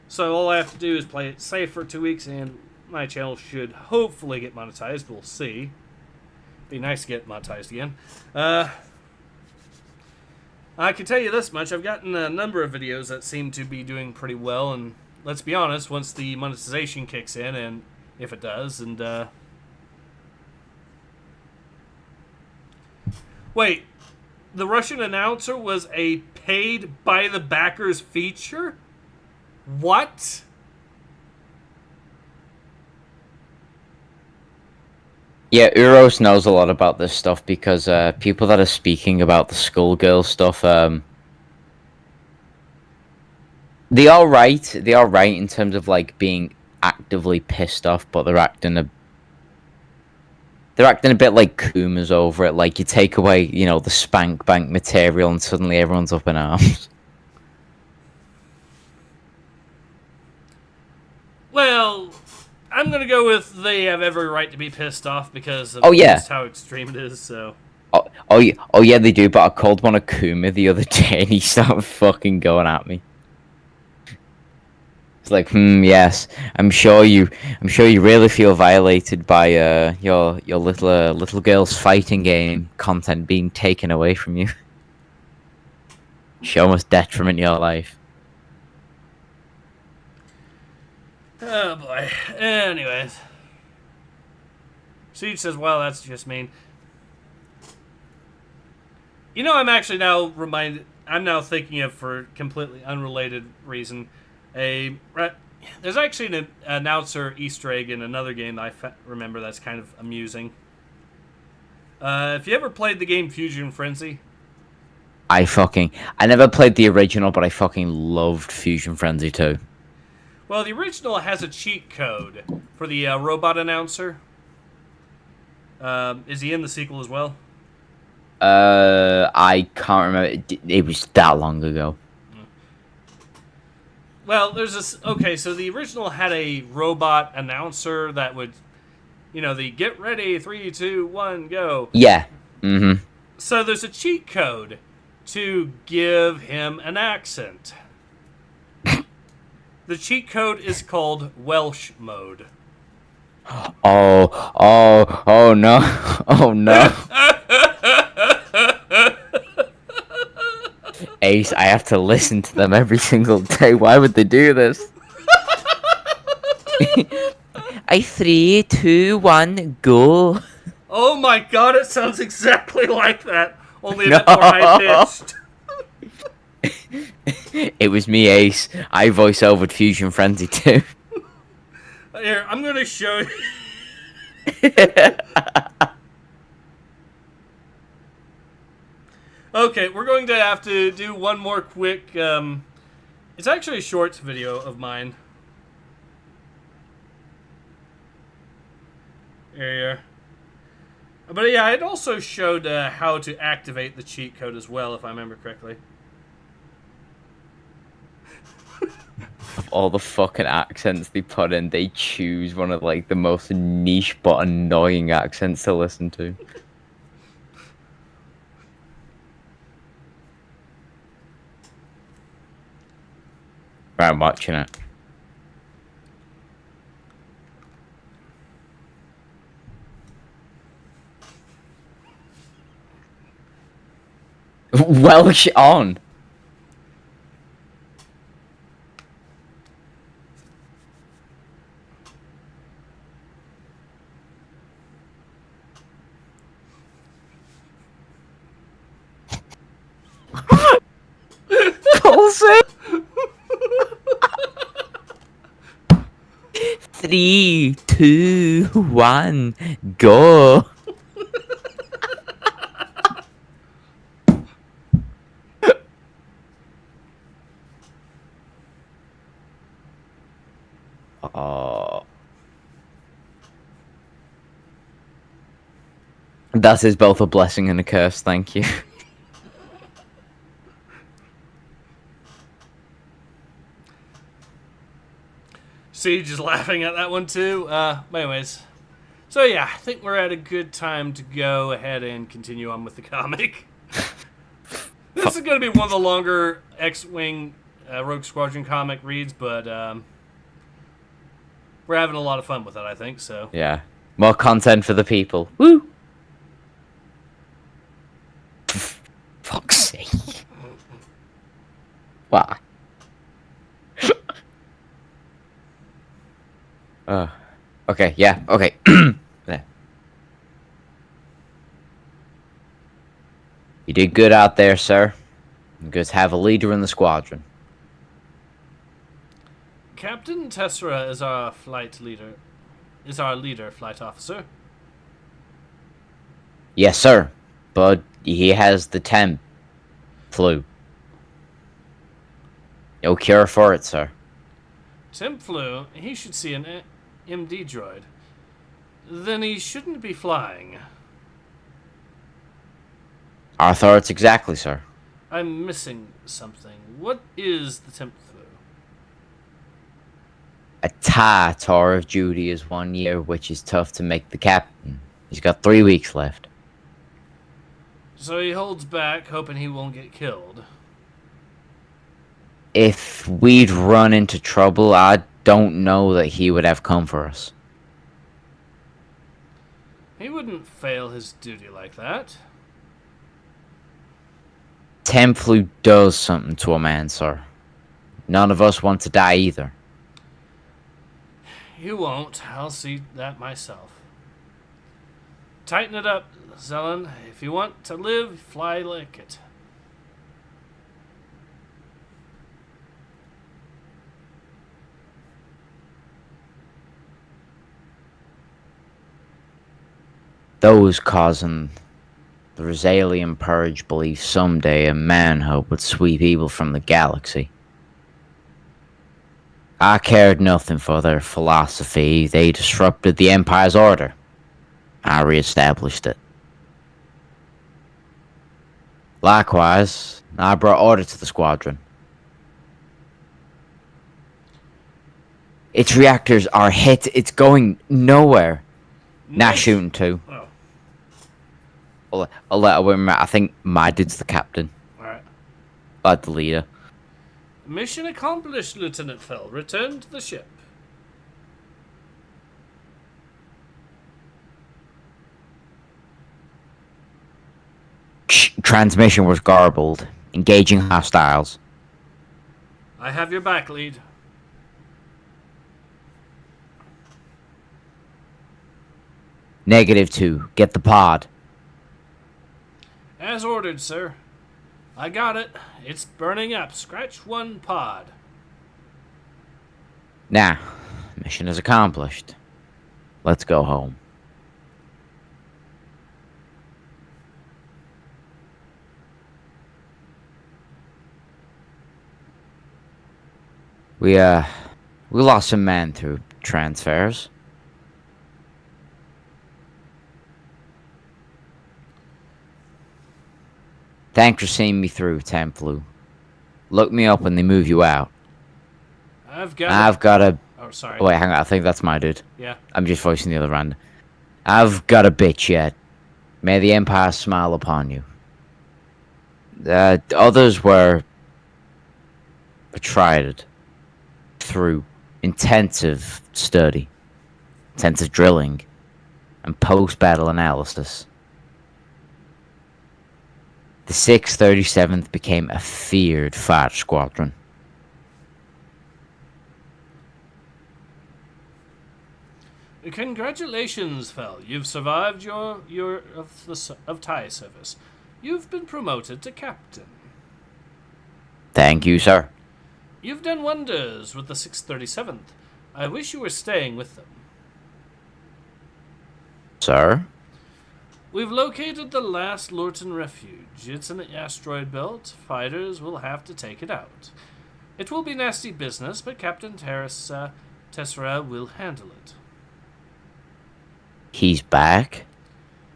So all I have to do is play it safe for 2 weeks and my channel should hopefully get monetized. We'll see. Be nice to get monetized again. I can tell you this much. I've gotten a number of videos that seem to be doing pretty well, and let's be honest, once the monetization kicks in, and if it does, and wait, the Russian announcer was a paid by the backers feature? What? Yeah, Uros knows a lot about this stuff because people that are speaking about the Skullgirl stuff, they are right. They are right in terms of like being actively pissed off, but they're acting a bit like Kumas over it. Like you take away, you know, the spank bank material, and suddenly everyone's up in arms. Well, I'm gonna go with they have every right to be pissed off because of just how extreme it is. So. Oh yeah, they do. But I called one a Kuma the other day, and he started fucking going at me. It's like, yes, I'm sure you really feel violated by your little girl's fighting game content being taken away from you. Show us detriment in your life. Oh boy. Anyways. Siege says, wow, that's just mean. You know, I'm actually now reminded... I'm now thinking of, for a completely unrelated reason, there's actually an announcer Easter egg in another game that I remember that's kind of amusing. If you ever played the game Fusion Frenzy... I never played the original, but I fucking loved Fusion Frenzy 2. Well, the original has a cheat code for the robot announcer. Is he in the sequel as well? I can't remember. It was that long ago. Well, there's this... Okay, so the original had a robot announcer that would... You know, the get ready, 3, 2, 1, go. Yeah. Mm-hmm. So there's a cheat code to give him an accent. The cheat code is called Welsh mode. Oh no. Oh no. Ace, I have to listen to them every single day. Why would they do this? 3, 2, 1, go. Oh my god, it sounds exactly like that. Only a bit more high-pitched. It was me, Ace. I voice-overed Fusion Frenzy 2. Here, I'm gonna show you. Okay, we're going to have to do one more quick... it's actually a short video of mine. There you are. But yeah, it also showed how to activate the cheat code as well, if I remember correctly. Of all the fucking accents they put in, they choose one of like the most niche but annoying accents to listen to. Right, I'm watching it. Welsh on. Pulsing. 3, 2, 1, go. Oh. That is both a blessing and a curse, thank you. Siege is laughing at that one too. Anyways. So yeah, I think we're at a good time to go ahead and continue on with the comic. This is going to be one of the longer X-Wing Rogue Squadron comic reads, but we're having a lot of fun with it, I think, so. Yeah. More content for the people. Woo! Fuck's sake. Why? Okay, yeah, okay. There. You did good out there, sir. Good to have a leader in the squadron. Captain Tessera is our flight leader. Is our leader, flight officer. Yes, sir. But he has the temp flu. No cure for it, sir. Temp flu? He should see an MD droid. Then he shouldn't be flying. Our thoughts exactly, sir. I'm missing something. What is the temp flu? A TIE tour of duty is 1 year, which is tough to make the captain. He's got 3 weeks left. So he holds back, hoping he won't get killed. If we'd run into trouble, I don't know that he would have come for us. He wouldn't fail his duty like that. Temp flu does something to a man, sir. None of us want to die either. You won't. I'll see that myself. Tighten it up, Zelen. If you want to live, fly like it. Those causing the Rosalian Purge believe someday a manhood would sweep evil from the galaxy. I cared nothing for their philosophy. They disrupted the Empire's order. I re-established it. Likewise, I brought order to the squadron. Its reactors are hit. It's going nowhere. Not shooting too. Oh. I'll let her. I think my dude's the captain. Alright. Like the leader. Mission accomplished, Lieutenant Fell. Return to the ship. Transmission was garbled. Engaging hostiles. I have your back, lead. -2. Get the pod. As ordered, sir. I got it. It's burning up. Scratch one pod. Now, mission is accomplished. Let's go home. We lost some men through transfers. Thanks for seeing me through, Templu. Look me up when they move you out. I've got a... Oh, sorry. Oh, wait, hang on. I think that's my dude. Yeah. I'm just voicing the other random. I've got a bitch yet. May the Empire smile upon you. Others were betrayed through intensive study, intensive drilling, and post-battle analysis. The 637th became a feared fighter squadron. Congratulations, Fel. You've survived your of TIE service. You've been promoted to captain. Thank you, sir. You've done wonders with the 637th. I wish you were staying with them. Sir? We've located the last Lorton refuge. It's in the asteroid belt. Fighters will have to take it out. It will be nasty business, but Captain Tessera will handle it. He's back?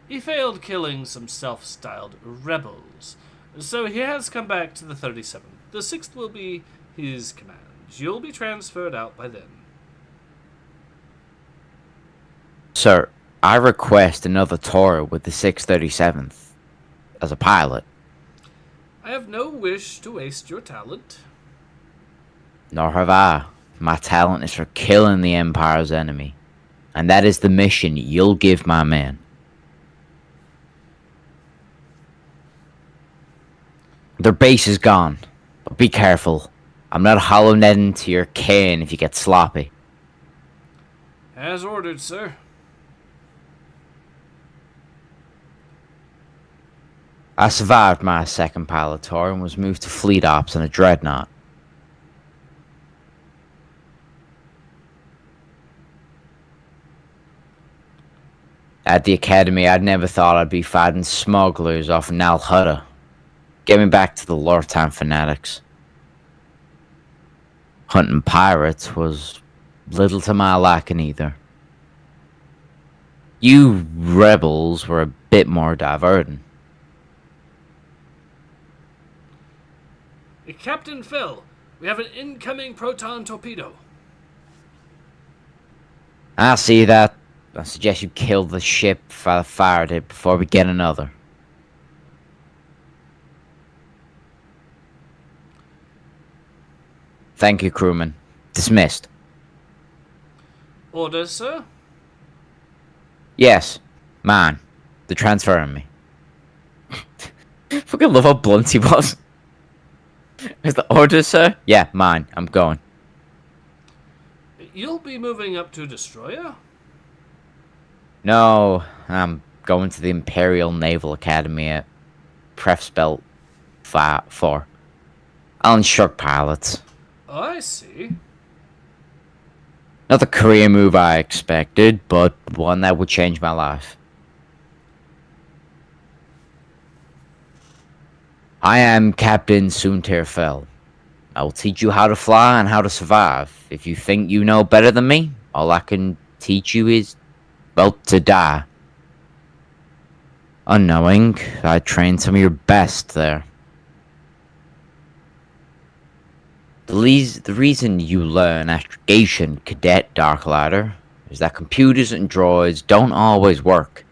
He failed killing some self-styled rebels, so he has come back to the 37th. The 6th will be his command. You'll be transferred out by then. Sir, I request another tour with the 637th as a pilot. I have no wish to waste your talent. Nor have I. My talent is for killing the Empire's enemy. And that is the mission you'll give my men. Their base is gone. But be careful. I'm not hollow-netting to your cane if you get sloppy. As ordered, sir. I survived my second pilot tour and was moved to fleet ops in a dreadnought. At the academy, I'd never thought I'd be fighting smugglers off Nal Hutta. Getting back to the Lortan fanatics. Hunting pirates was little to my liking either. You rebels were a bit more diverting. Captain Phil, we have an incoming proton torpedo. I see that. I suggest you kill the ship Father fired it before we get another. Thank you, crewman. Dismissed. Orders, sir? Yes, mine. They're transferring me. Fucking love how blunt he was. Is the order, sir? Yeah, mine. I'm going. You'll be moving up to destroyer? No, I'm going to the Imperial Naval Academy at Prefspelt 4. I'll instruct pilots. Oh, I see. Not the career move I expected, but one that would change my life. I am Captain Soontir Fel. I will teach you how to fly and how to survive. If you think you know better than me, all I can teach you is, well, to die. Unknowing, I trained some of your best there. The reason you learn astrogation, Cadet Darklighter, is that computers and droids don't always work.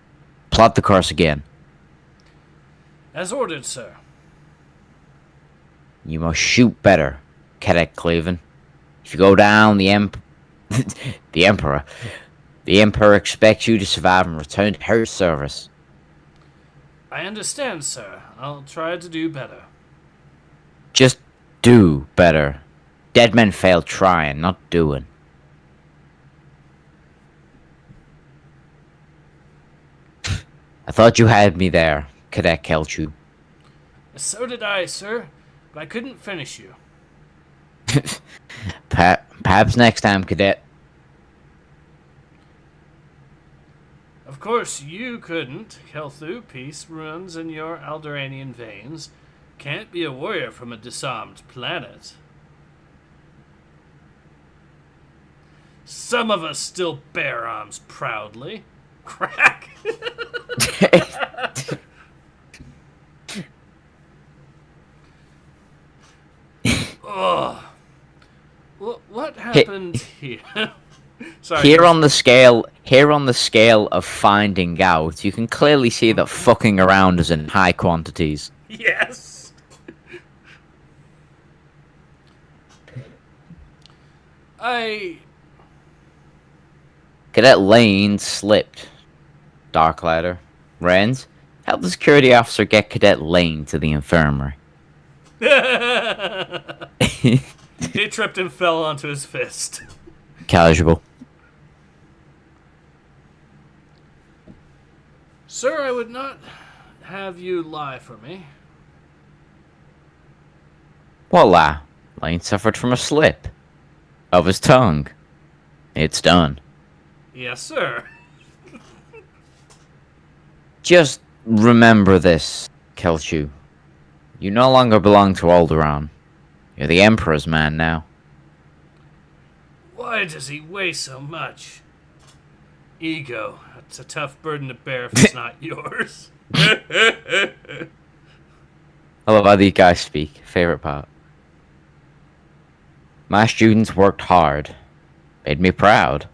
Plot the course again. As ordered, sir. You must shoot better, Cadet Cleven. If you go down, the Emperor expects you to survive and return to her service. I understand, sir. I'll try to do better. Just do better. Dead men fail trying, not doing. I thought you had me there, Cadet Kelchu. So did I, sir. But I couldn't finish you. Perhaps next time, Cadet. Of course you couldn't. Kelthu, peace runs in your Alderaanian veins. Can't be a warrior from a disarmed planet. Some of us still bear arms proudly. Crack! Ugh. What happened here? Sorry. Here on the scale of finding out, you can clearly see that fucking around is in high quantities. Yes. Cadet Lane slipped. Darklighter. Renz, How does security officer get Cadet Lane to the infirmary? He tripped and fell onto his fist. Casual. Sir, I would not have you lie for me. Voila. Lane suffered from a slip of his tongue. It's done. Yes, sir. Just remember this, Kelchu. You no longer belong to Alderaan. You're the Emperor's man now. Why does he weigh so much? Ego. That's a tough burden to bear if it's not yours. I love how these guys speak. Favorite part. My students worked hard. Made me proud.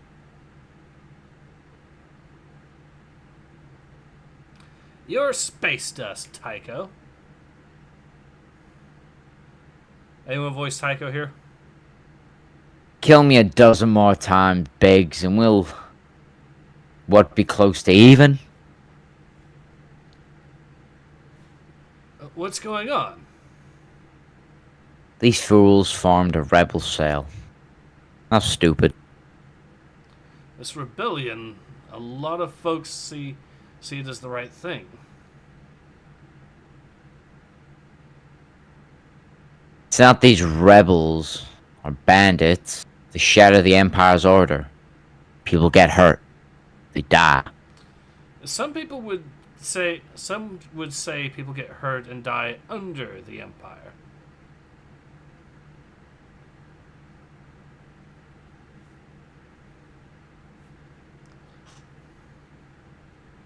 You're space dust, Tycho. Anyone voice Tycho here? Kill me a dozen more times, Biggs, and we'll... What, be close to even? What's going on? These fools formed a rebel cell. How stupid. This rebellion, a lot of folks see it as the right thing. It's not these rebels or bandits. They shatter the Empire's order. People get hurt. They die. Some would say people get hurt and die under the Empire.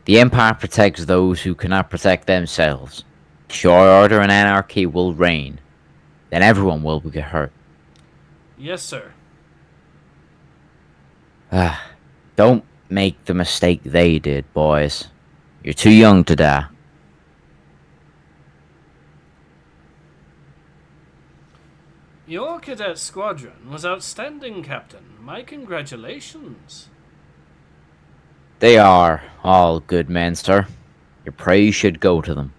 The Empire protects those who cannot protect themselves. Sure order and anarchy will reign. Then everyone will get hurt. Yes, sir. Don't make the mistake they did, boys. You're too young to die. Your cadet squadron was outstanding, Captain. My congratulations. They are all good men, sir. Your praise should go to them.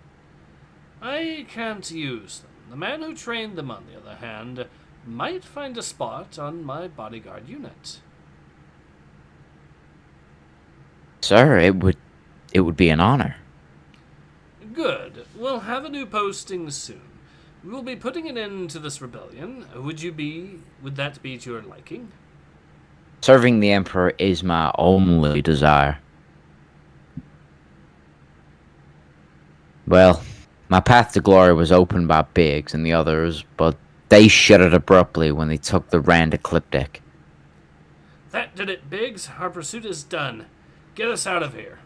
I can't use them. The man who trained them, on the other hand, might find a spot on my bodyguard unit. Sir, it would be an honor. Good. We'll have a new posting soon. We will be putting an end to this rebellion. Would that be to your liking? Serving the Emperor is my only desire. Well, my path to glory was opened by Biggs and the others, but they shut it abruptly when they took the Rand Ecliptic. That did it, Biggs. Our pursuit is done. Get us out of here.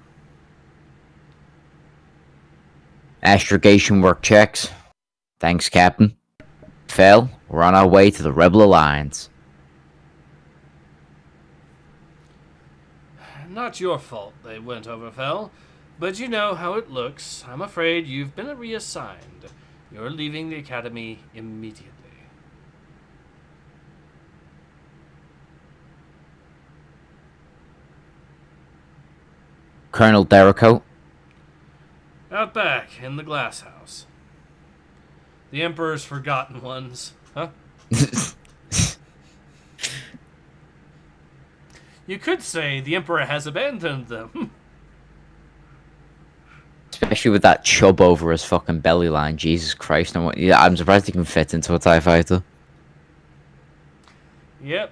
Astrogation work checks. Thanks, Captain. Fel, we're on our way to the Rebel Alliance. Not your fault they went over, Fel. But you know how it looks. I'm afraid you've been reassigned. You're leaving the academy immediately. Colonel Derricote? Out back, in the glass house. The Emperor's forgotten ones. Huh? You could say the Emperor has abandoned them. Especially with that chub over his fucking belly line. Jesus Christ. I'm surprised he can fit into a TIE fighter. Yep.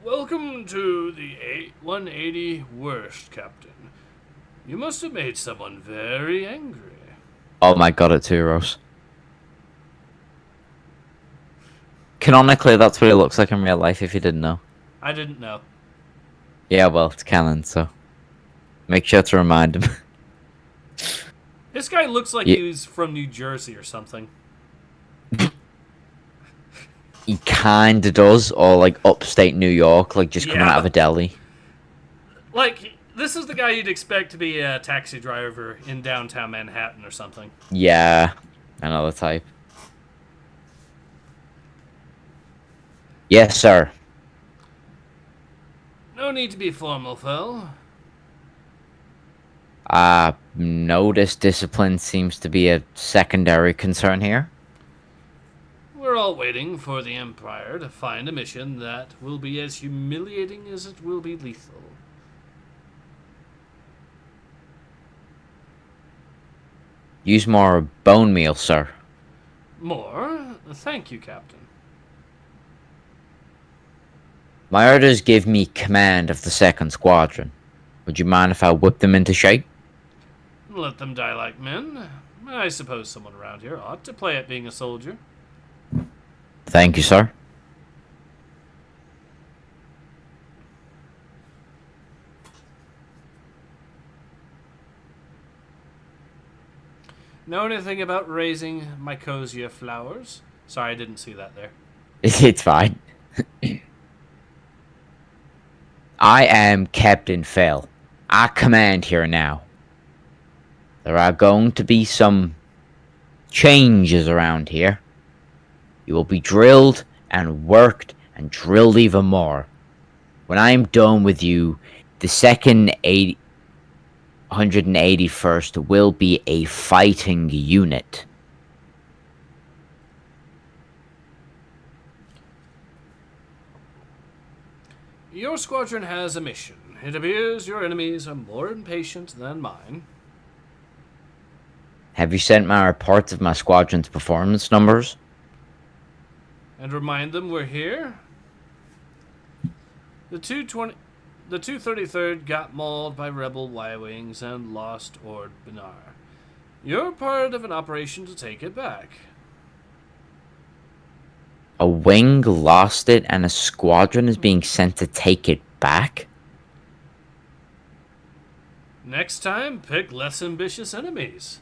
Welcome to the 180 Worst, Captain. You must have made someone very angry. Oh my god, it's Heroes. Canonically, that's what it looks like in real life, if you didn't know. I didn't know. Yeah, well, it's canon, so... Make sure to remind him. This guy looks like he's from New Jersey or something. He kinda does, or like upstate New York, like just coming out of a deli. Like, this is the guy you'd expect to be a taxi driver in downtown Manhattan or something. Yeah, another type. Yes, sir. No need to be formal, Phil. Notice discipline seems to be a secondary concern here. We're all waiting for the Empire to find a mission that will be as humiliating as it will be lethal. Use more bone meal, sir. More? Thank you, Captain. My orders give me command of the 2nd Squadron. Would you mind if I whip them into shape? Let them die like men. I suppose someone around here ought to play at being a soldier. Thank you, sir. Know anything about raising mycosia flowers? Sorry, I didn't see that there. It's fine. I am Captain Fell. I command here now. There are going to be some changes around here. You will be drilled and worked and drilled even more. When I am done with you, the 181st will be a fighting unit. Your squadron has a mission. It appears your enemies are more impatient than mine. Have you sent my reports of my squadron's performance numbers? And remind them we're here? The 233rd got mauled by rebel Y-Wings and lost Ord Benar. You're part of an operation to take it back. A wing lost it and a squadron is being sent to take it back? Next time, pick less ambitious enemies.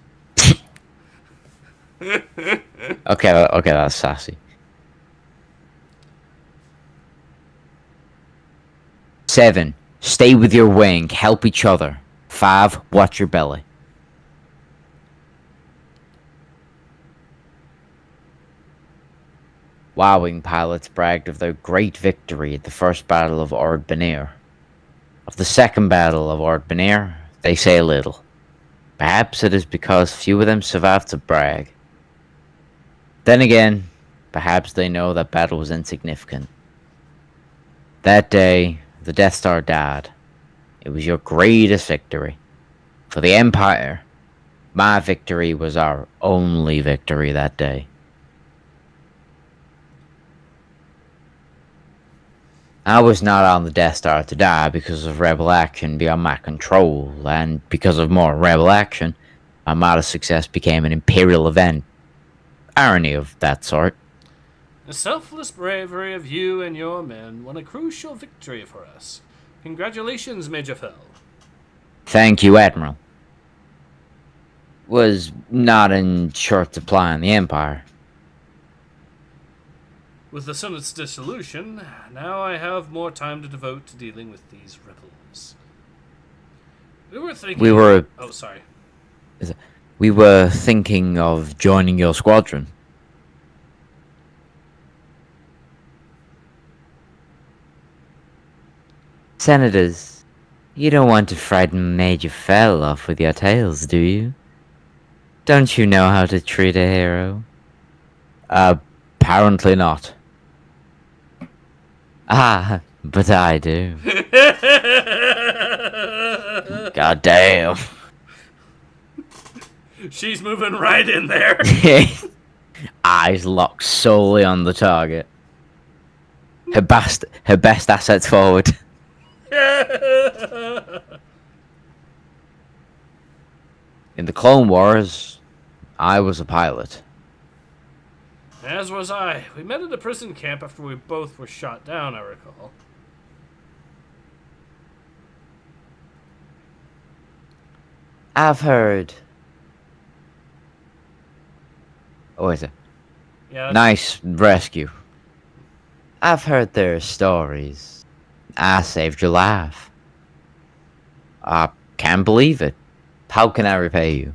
Okay, that's sassy. 7. Stay with your wing. Help each other. 5. Watch your belly. Y-Wing pilots bragged of their great victory at the first battle of Ord Benar. Of the second battle of Ord Benar, they say little. Perhaps it is because few of them survived to brag. Then again, perhaps they know that battle was insignificant. That day, the Death Star died. It was your greatest victory. For the Empire, my victory was our only victory that day. I was not on the Death Star to die because of rebel action beyond my control, and because of more rebel action, my modest success became an Imperial event. Irony of that sort. The selfless bravery of you and your men won a crucial victory for us. Congratulations, Major Fell. Thank you, Admiral. Was not in short supply in the Empire. With the Senate's dissolution, now I have more time to devote to dealing with these rebels. Oh, sorry. We were thinking of joining your squadron. Senators, you don't want to frighten Major Fell off with your tales, do you? Don't you know how to treat a hero? Apparently not. Ah, but I do. God damn. She's moving right in there. Eyes locked solely on the target. Her best assets forward. In the Clone Wars, I was a pilot. As was I. We met at a prison camp after we both were shot down, I recall. I've heard. Oh, is it? Yeah. Nice rescue. I've heard their stories. I saved your life. I can't believe it. How can I repay you?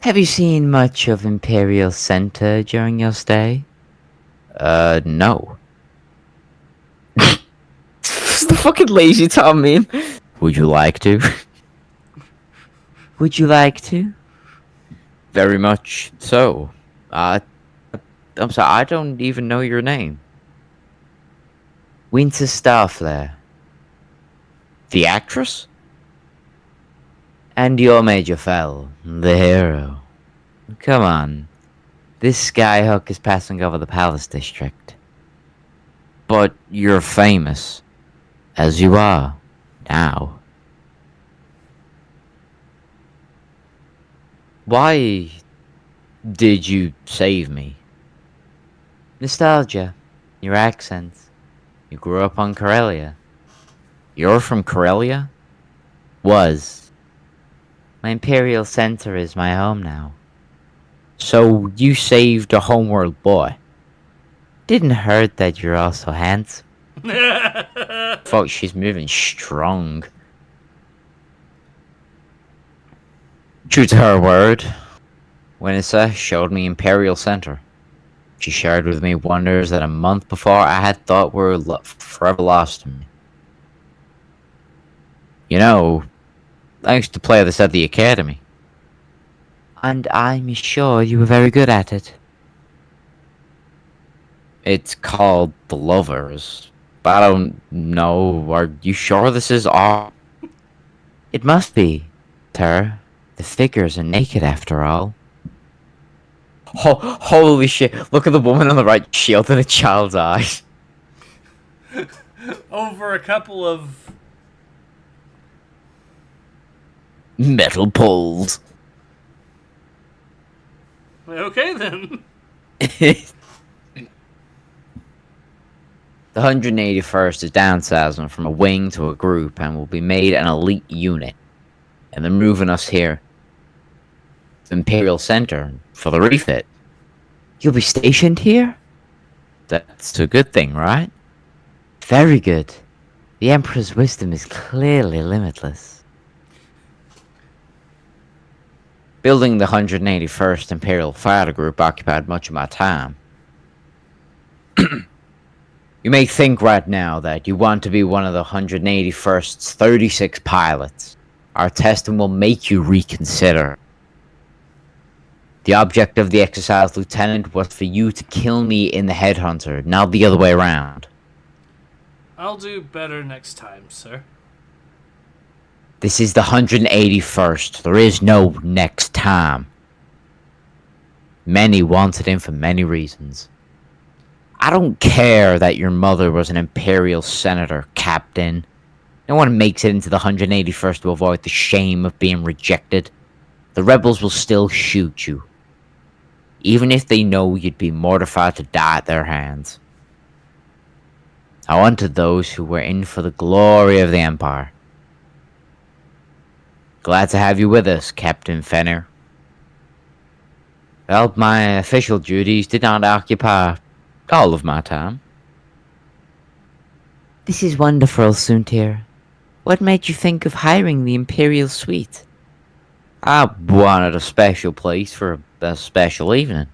Have you seen much of Imperial Center during your stay? No. It's the fucking lazy Tom meme. Would you like to? Would you like to? Very much so. I'm sorry, I don't even know your name. Winter Starflare. The actress? And you're Major Fell, the hero. Come on. This skyhook is passing over the Palace District. But you're famous. As you are. Now. Why did you save me? Nostalgia. Your accent. You grew up on Corellia. You're from Corellia? Was. My Imperial Center is my home now. So you saved a homeworld boy. Didn't hurt that you're also handsome. Fuck, she's moving strong. True to her word, Winissa showed me Imperial Center. She shared with me wonders that a month before I had thought were forever lost to me. You know, I used to play this at the academy. And I'm sure you were very good at it. It's called The Lovers. But I don't know, are you sure this is all? It must be, Ter. The figures are naked after all. Holy shit, look at the woman on the right shielding a child's eyes. Over a couple of... metal poles. Okay, then. The 181st is downsizing from a wing to a group and will be made an elite unit. And they're moving us here. The Imperial Center for the refit. You'll be stationed here? That's a good thing, right? Very good. The Emperor's wisdom is clearly limitless. Building the 181st Imperial Fighter Group occupied much of my time. You may think right now that you want to be one of the 181st's 36 pilots. Our testing will make you reconsider. The object of the exercise, Lieutenant, was for you to kill me in the Headhunter, not the other way around. I'll do better next time, sir. This is the 181st. There is no next time. Many wanted him for many reasons. I don't care that your mother was an Imperial Senator, Captain. No one makes it into the 181st to avoid the shame of being rejected. The rebels will still shoot you. Even if they know you'd be mortified to die at their hands. I wanted those who were in for the glory of the Empire. Glad to have you with us, Captain Fenner. Well, my official duties did not occupy all of my time. This is wonderful, Suntir. What made you think of hiring the Imperial Suite? I wanted a special place for a special evening.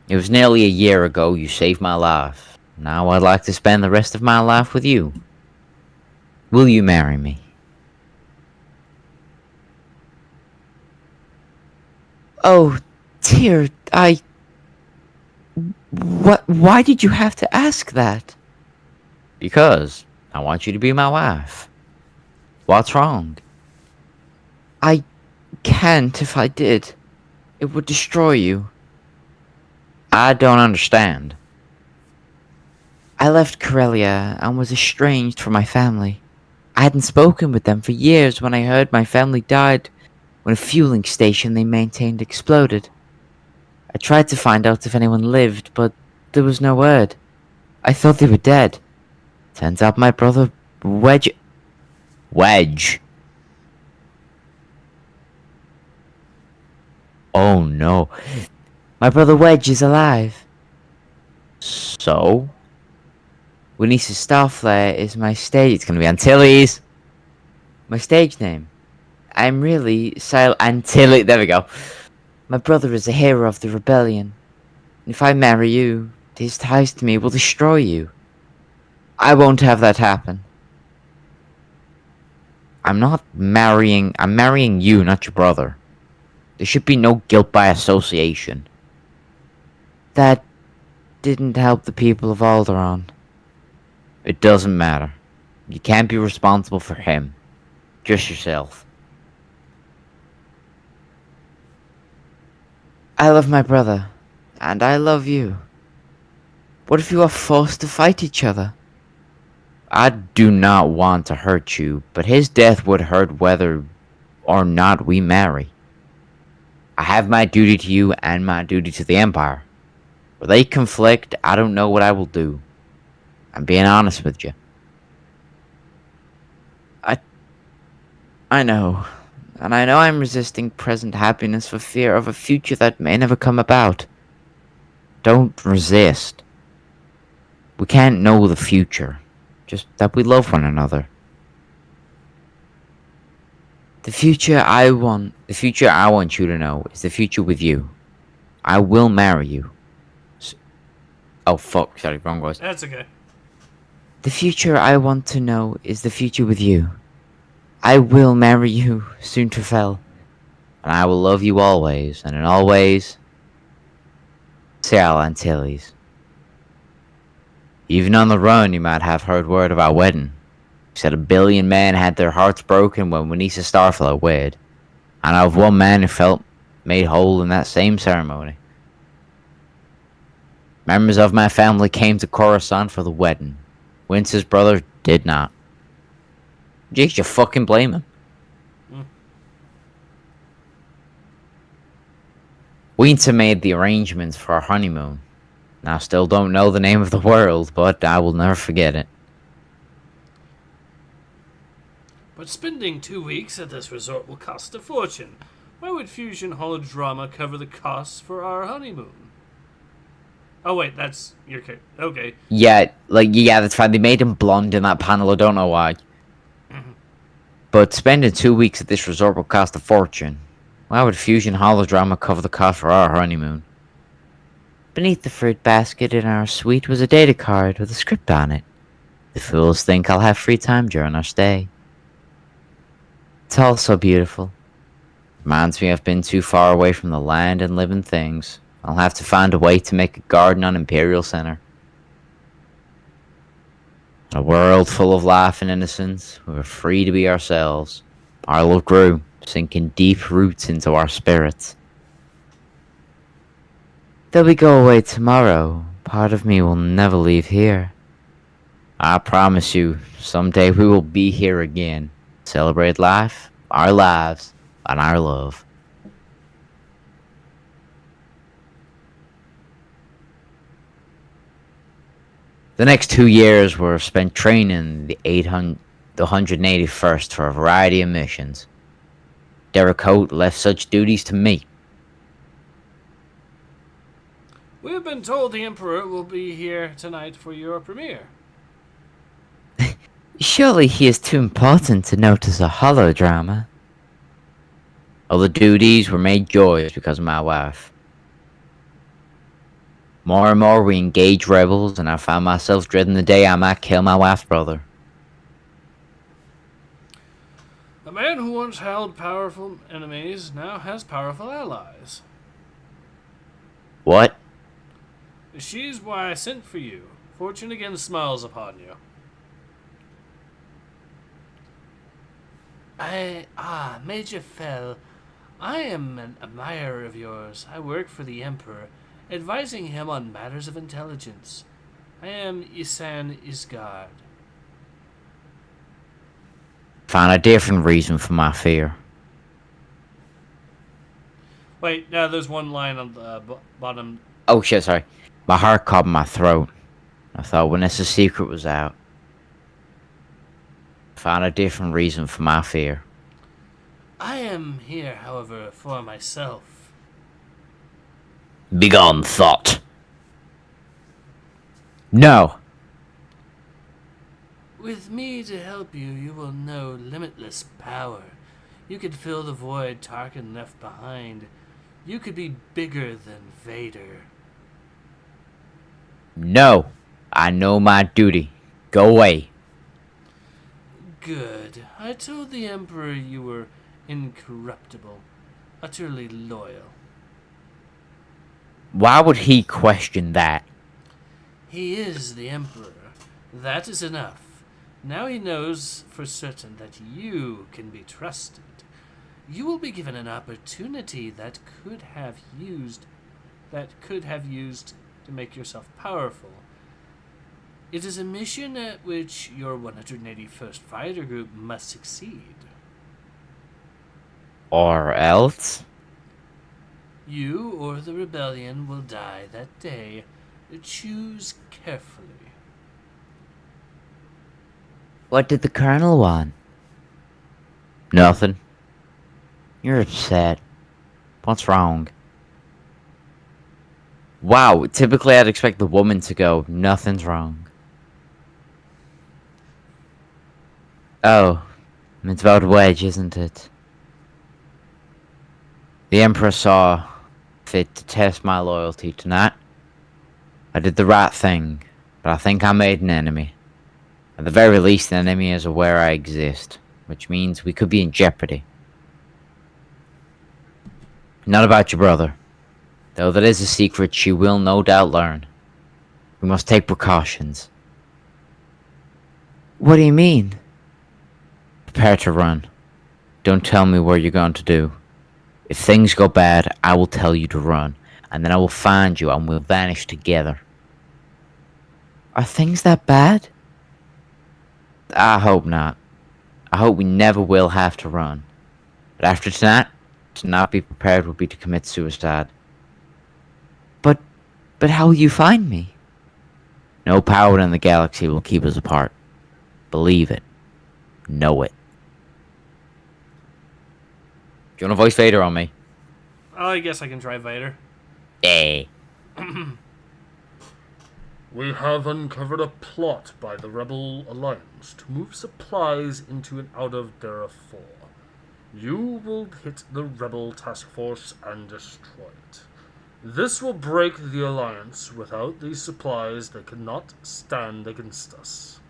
It was nearly a year ago you saved my life. Now I'd like to spend the rest of my life with you. Will you marry me? Oh, dear, why did you have to ask that? Because I want you to be my wife. What's wrong? I can't if I did. It would destroy you. I don't understand. I left Corellia and was estranged from my family. I hadn't spoken with them for years when I heard my family died when a fueling station they maintained exploded. I tried to find out if anyone lived, but there was no word. I thought they were dead. Turns out my brother Wedge... Oh no. My brother Wedge is alive. So? Winissa Starflare is my stage... It's gonna be Antilles. My stage name. I'm really Antilles. There we go. My brother is a hero of the rebellion. If I marry you, his ties to me will destroy you. I won't have that happen. I'm marrying you, not your brother. There should be no guilt by association. That didn't help the people of Alderaan. It doesn't matter. You can't be responsible for him. Just yourself. I love my brother, and I love you. What if you are forced to fight each other? I do not want to hurt you, but his death would hurt whether or not we marry. I have my duty to you and my duty to the Empire. Where they conflict, I don't know what I will do. I'm being honest with you. I know. And I know I'm resisting present happiness for fear of a future that may never come about. Don't resist. We can't know the future. Just that we love one another. The future I want you to know is the future with you. I will marry you. Oh fuck, sorry, wrong voice. That's okay. The future I want to know is the future with you. I will marry you, soon to fell. And I will love you always, and in all ways, CIARAN Tillies. Even on the run, you might have heard word of our wedding. You said 1 billion men had their hearts broken when Winisa Starflow wed. I know of one man who felt made whole in that same ceremony. Members of my family came to Coruscant for the wedding. Wince's brother did not. Jeez, you fucking blame him. Wince made the arrangements for our honeymoon. I still don't know the name of the world, but I will never forget it. But spending 2 weeks at this resort will cost a fortune. Why would Fusion Holodrama cover the costs for our honeymoon? Oh wait, that's your kid. Okay. Yeah, that's fine. They made him blonde in that panel. I don't know why. But spending 2 weeks at this resort will cost a fortune. Why would Fusion Holodrama cover the cost for our honeymoon? Beneath the fruit basket in our suite was a data card with a script on it. The fools think I'll have free time during our stay. It's all so beautiful. Reminds me I've been too far away from the land and living things. I'll have to find a way to make a garden on Imperial Center. A world full of life and innocence, we were free to be ourselves. Our love grew, sinking deep roots into our spirits. Though we go away tomorrow, part of me will never leave here. I promise you, someday we will be here again. Celebrate life, our lives, and our love. The next 2 years were spent training the 181st for a variety of missions. Derek Holt left such duties to me. We have been told the Emperor will be here tonight for your premiere. Surely he is too important to notice a holodrama. Other duties were made joyous because of my wife. More and more we engaged rebels, and I found myself dreading the day I might kill my wife's brother. A man who once held powerful enemies now has powerful allies. What? She's why I sent for you. Fortune again smiles upon you. Major Fell, I am an admirer of yours. I work for the Emperor, advising him on matters of intelligence. I am Isan Isgard. Found a different reason for my fear. Wait, now there's one line on the bottom. Oh shit, sorry. My heart caught in my throat. I thought Vanessa's secret was out. Found a different reason for my fear. I am here, however, for myself. Begone, thought. No. With me to help you, you will know limitless power. You could fill the void Tarkin left behind. You could be bigger than Vader. No. I know my duty. Go away. Good. I told the Emperor you were incorruptible, utterly loyal. Why would he question that? He is the Emperor. That is enough. Now he knows for certain that you can be trusted. You will be given an opportunity that could have used to make yourself powerful. It is a mission at which your 181st Fighter Group must succeed. Or else? You or the rebellion will die that day. Choose carefully. What did the Colonel want? Nothing. You're upset. What's wrong? Wow, typically I'd expect the woman to go, nothing's wrong. Oh, it's about Wedge, isn't it? The Emperor saw fit to test my loyalty tonight. I did the right thing, but I think I made an enemy. At the very least, the enemy is aware I exist, which means we could be in jeopardy. Not about your brother. Though that is a secret she will no doubt learn. We must take precautions. What do you mean? Prepare to run. Don't tell me what you're going to do. If things go bad, I will tell you to run, and then I will find you and we'll vanish together. Are things that bad? I hope not. I hope we never will have to run. But after tonight, to not be prepared would be to commit suicide. But how will you find me? No power in the galaxy will keep us apart. Believe it. Know it. Do you want to voice Vader on me? Oh, I guess I can try Vader. Hey. We have uncovered a plot by the Rebel Alliance to move supplies into and out of Dara 4. You will hit the Rebel task force and destroy it. This will break the Alliance. Without these supplies, they cannot stand against us.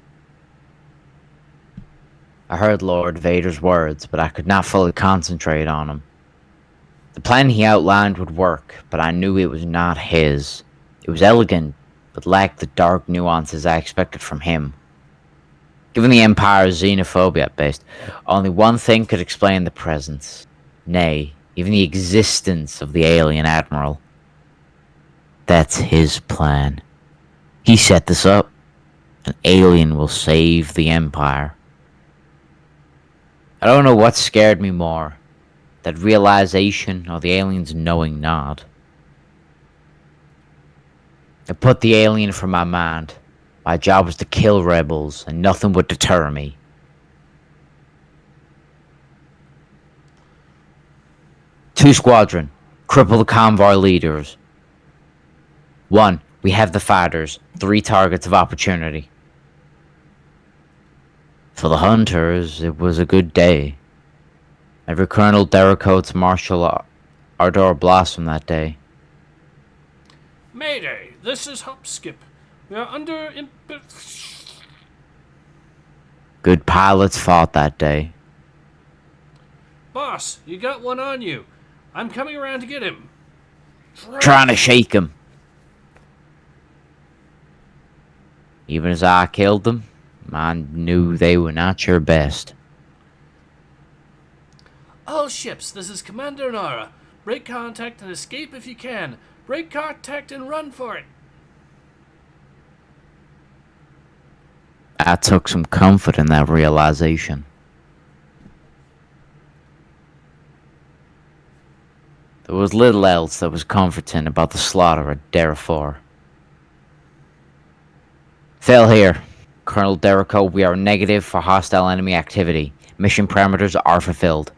I heard Lord Vader's words, but I could not fully concentrate on them. The plan he outlined would work, but I knew it was not his. It was elegant, but lacked the dark nuances I expected from him. Given the Empire's xenophobia at best, only one thing could explain the presence, nay, even the existence of the alien admiral. That's his plan. He set this up. An alien will save the Empire. I don't know what scared me more, that realization or the alien's knowing nod. I put the alien from my mind. My job was to kill rebels, and nothing would deter me. Two Squadron. Cripple the convoy leaders. 1. We have the fighters. 3 targets of opportunity. For the hunters, it was a good day. Every Colonel Derricote's martial ardor blossomed that day. Mayday! This is Hop Skip. We are under Good pilots fought that day. Boss, you got one on you. I'm coming around to get him. Trying to shake him. Even as I killed them, I knew they were not your best. All ships, this is Commander Nara. Break contact and escape if you can. Break contact and run for it. I took some comfort in that realization. There was little else that was comforting about the slaughter at Dara 4. Fail here. Colonel Derrico, we are negative for hostile enemy activity. Mission parameters are fulfilled.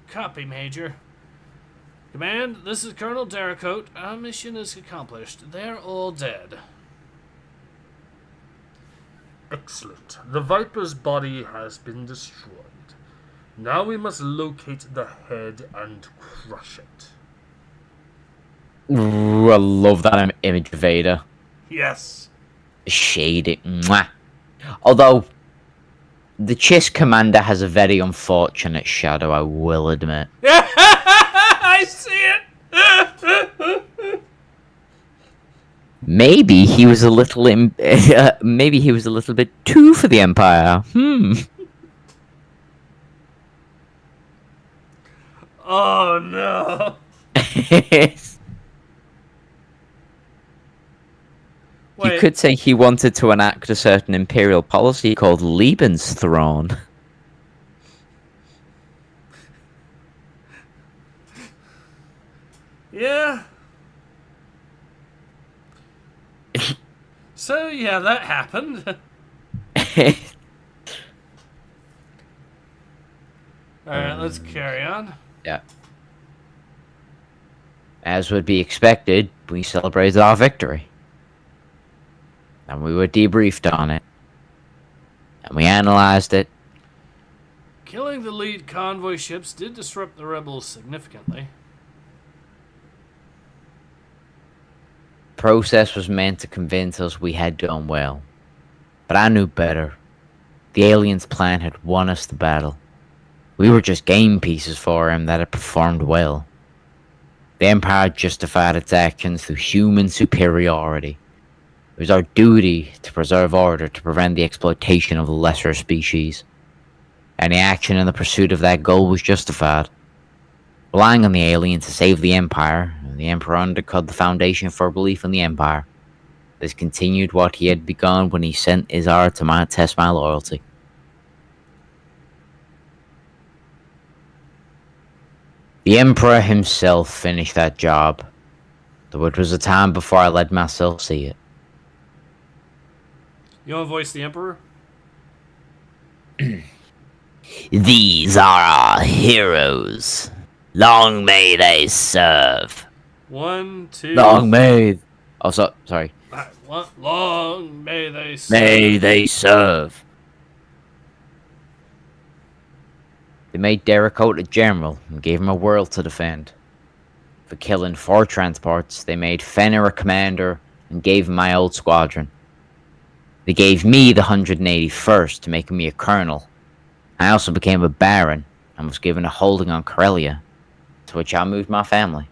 Copy, Major. Command, this is Colonel Derricote. Our mission is accomplished. They're all dead. Excellent. The Viper's body has been destroyed. Now we must locate the head and crush it. Ooh, I love that image of Vader. Yes. Shade it. Mwah. Although, the Chiss commander has a very unfortunate shadow, I will admit. I see it! Maybe he was a little maybe he was a little bit too for the Empire. Oh, no. You could say he wanted to enact a certain imperial policy called Lebensthron. Yeah. So, yeah, that happened. Alright, let's carry on. Yeah. As would be expected, we celebrated our victory. And we were debriefed on it. And we analyzed it. Killing the lead convoy ships did disrupt the rebels significantly. The process was meant to convince us we had done well. But I knew better. The aliens' plan had won us the battle. We were just game pieces for him that had performed well. The Empire justified its actions through human superiority. It was our duty to preserve order to prevent the exploitation of the lesser species. Any action in the pursuit of that goal was justified. Relying on the aliens to save the Empire, the Emperor undercut the foundation for belief in the Empire. This continued what he had begun when he sent Izar to test my loyalty. The Emperor himself finished that job, though it was a time before I let myself see it. You want to voice the Emperor? These are our heroes. Long may they serve. 1, 2... Long may... Oh, sorry. Long may they serve. May they serve. They made Derricote a general and gave him a world to defend. For killing 4 transports, they made Fenner a commander and gave him my old squadron. They gave me the 181st to make me a colonel. I also became a baron and was given a holding on Corellia, to which I moved my family.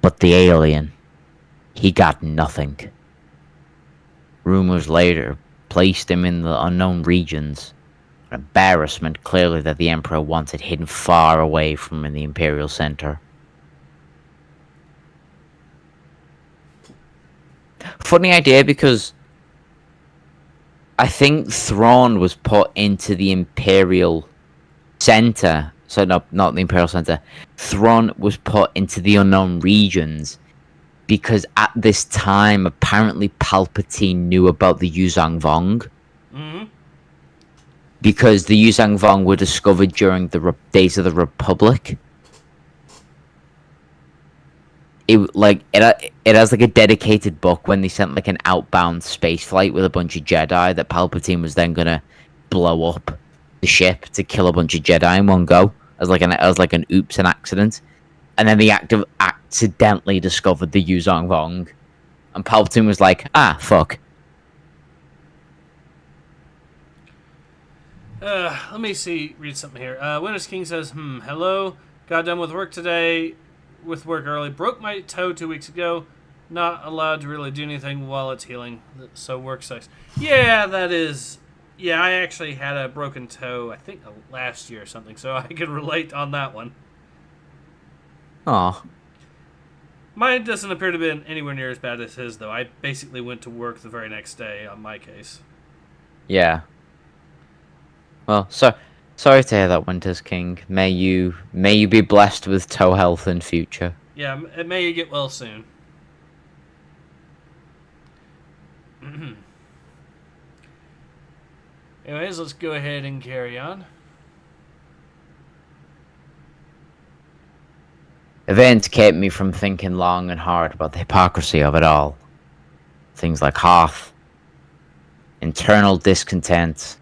But the alien, he got nothing. Rumors later placed him in the unknown regions, an embarrassment clearly that the Emperor wanted hidden far away from in the Imperial Center. Funny idea, because I think Thrawn was put into the Imperial Center. So no, not the Imperial Center. Thrawn was put into the unknown regions because at this time, apparently Palpatine knew about the Yuzang Vong. Mm-hmm. Because the Yuzang Vong were discovered during the days of the Republic. It has like a dedicated book when they sent like an outbound space flight with a bunch of Jedi that Palpatine was then gonna blow up the ship to kill a bunch of Jedi in one go as like an oops, an accident, and then they accidentally discovered the Yuzang Vong, and Palpatine was like, fuck. Let me read something here. Winter's King says, hello, got done with work today, with work early, broke my toe 2 weeks ago, not allowed to really do anything while it's healing, so work sucks. Yeah, that is, yeah, I actually had a broken toe, I think last year or something, so I can relate on that one. Aw. Mine doesn't appear to have been anywhere near as bad as his, though. I basically went to work the very next day on my case. Yeah. Well, sorry to hear that, Winter's King. May you be blessed with toe health in future. Yeah, may you get well soon. Anyways, let's go ahead and carry on. Events kept me from thinking long and hard about the hypocrisy of it all. Things like Hoth, internal discontent,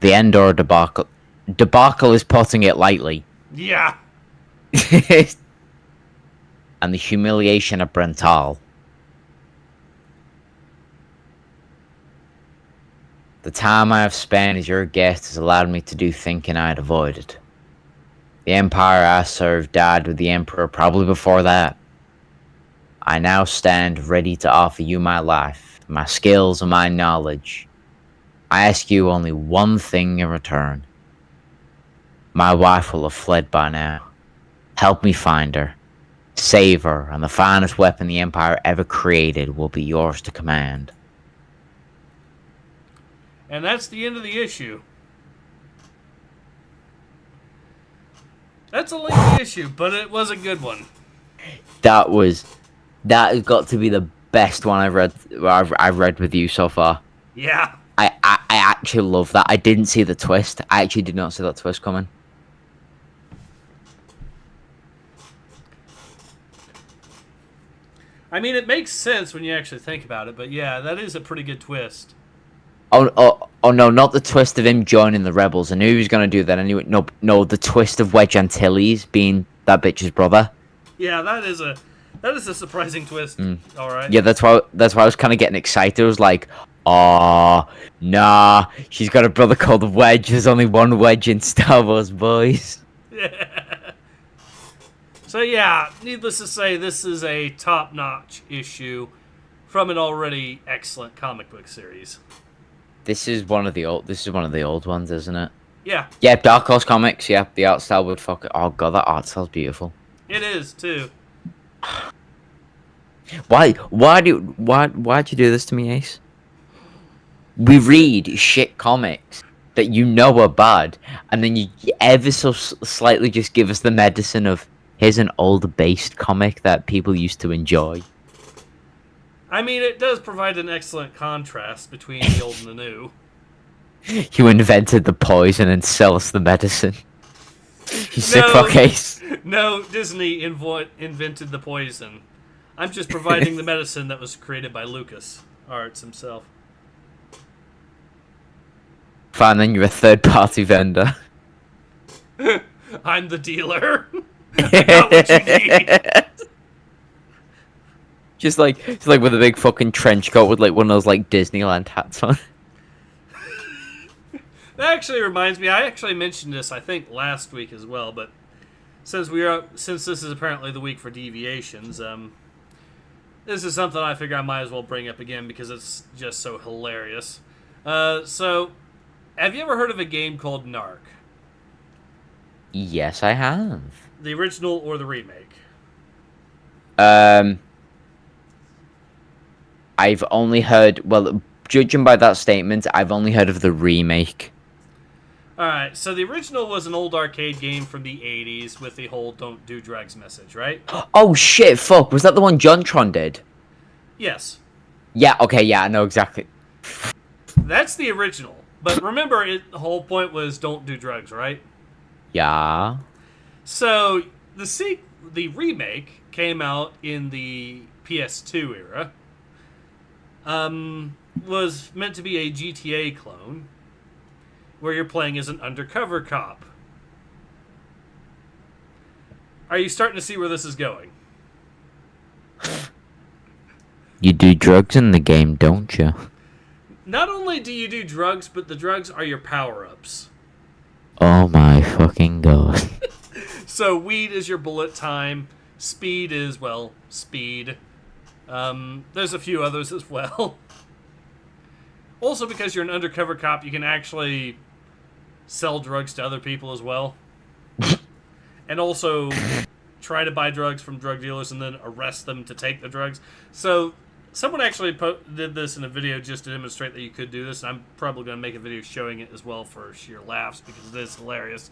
the Endor debacle. Debacle is putting it lightly. Yeah. And the humiliation of Brental. The time I have spent as your guest has allowed me to do thinking I had avoided. The empire I served died with the emperor probably before that. I now stand ready to offer you my life, my skills and my knowledge. I ask you only one thing in return. My wife will have fled by now. Help me find her. Save her, and the finest weapon the Empire ever created will be yours to command. And that's the end of the issue. That's a lengthy issue, but it was a good one. That has got to be the best one I've read with you so far. Yeah. I actually love that. I didn't see the twist. I actually did not see that twist coming. I mean, it makes sense when you actually think about it, but yeah, that is a pretty good twist. Oh no, not the twist of him joining the rebels. I knew he was gonna do that anyway. No, the twist of Wedge Antilles being that bitch's brother. Yeah, that is a surprising twist. All right. Yeah, that's why I was kind of getting excited. I was like, oh, nah, she's got a brother called Wedge. There's only one Wedge in Star Wars, boys. Yeah. So yeah, needless to say, this is a top-notch issue from an already excellent comic book series. This is one of the old ones, isn't it? Yeah. Yeah, Dark Horse Comics. Yeah, the art style would fuck it. Oh god, that art style's beautiful. It is too. Why'd you do this to me, Ace? We read shit comics that you know are bad, and then you ever so slightly just give us the medicine of here's an old based comic that people used to enjoy. I mean, it does provide an excellent contrast between the old and the new. You invented the poison and sell us the medicine. You sick fuck, Ace. No, Disney invented the poison. I'm just providing the medicine that was created by Lucas Arts himself. Fine, then you're a third-party vendor. I'm the dealer. I got what you need. Just like with a big fucking trench coat with like one of those like Disneyland hats on. That actually reminds me. I actually mentioned this, I think, last week as well. But since this is apparently the week for deviations, this is something I figure I might as well bring up again because it's just so hilarious. So, have you ever heard of a game called Narc? Yes, I have. The original or the remake? I've only heard. Well, judging by that statement, I've only heard of the remake. Alright, so the original was an old arcade game from the 80s with the whole don't do drugs message, right? Oh shit, fuck, was that the one JonTron did? Yes. Yeah, okay, yeah, I know exactly. That's the original. But remember, the whole point was don't do drugs, right? Yeah. So, the remake came out in the PS2 era. Was meant to be a GTA clone, where you're playing as an undercover cop. Are you starting to see where this is going? You do drugs in the game, don't you? Not only do you do drugs, but the drugs are your power-ups. Oh my fucking god. So weed is your bullet time. Speed is, well, speed. There's a few others as well. Also, because you're an undercover cop, you can actually sell drugs to other people as well. And also try to buy drugs from drug dealers and then arrest them to take the drugs. So someone actually did this in a video just to demonstrate that you could do this. And I'm probably going to make a video showing it as well for sheer laughs because it is hilarious.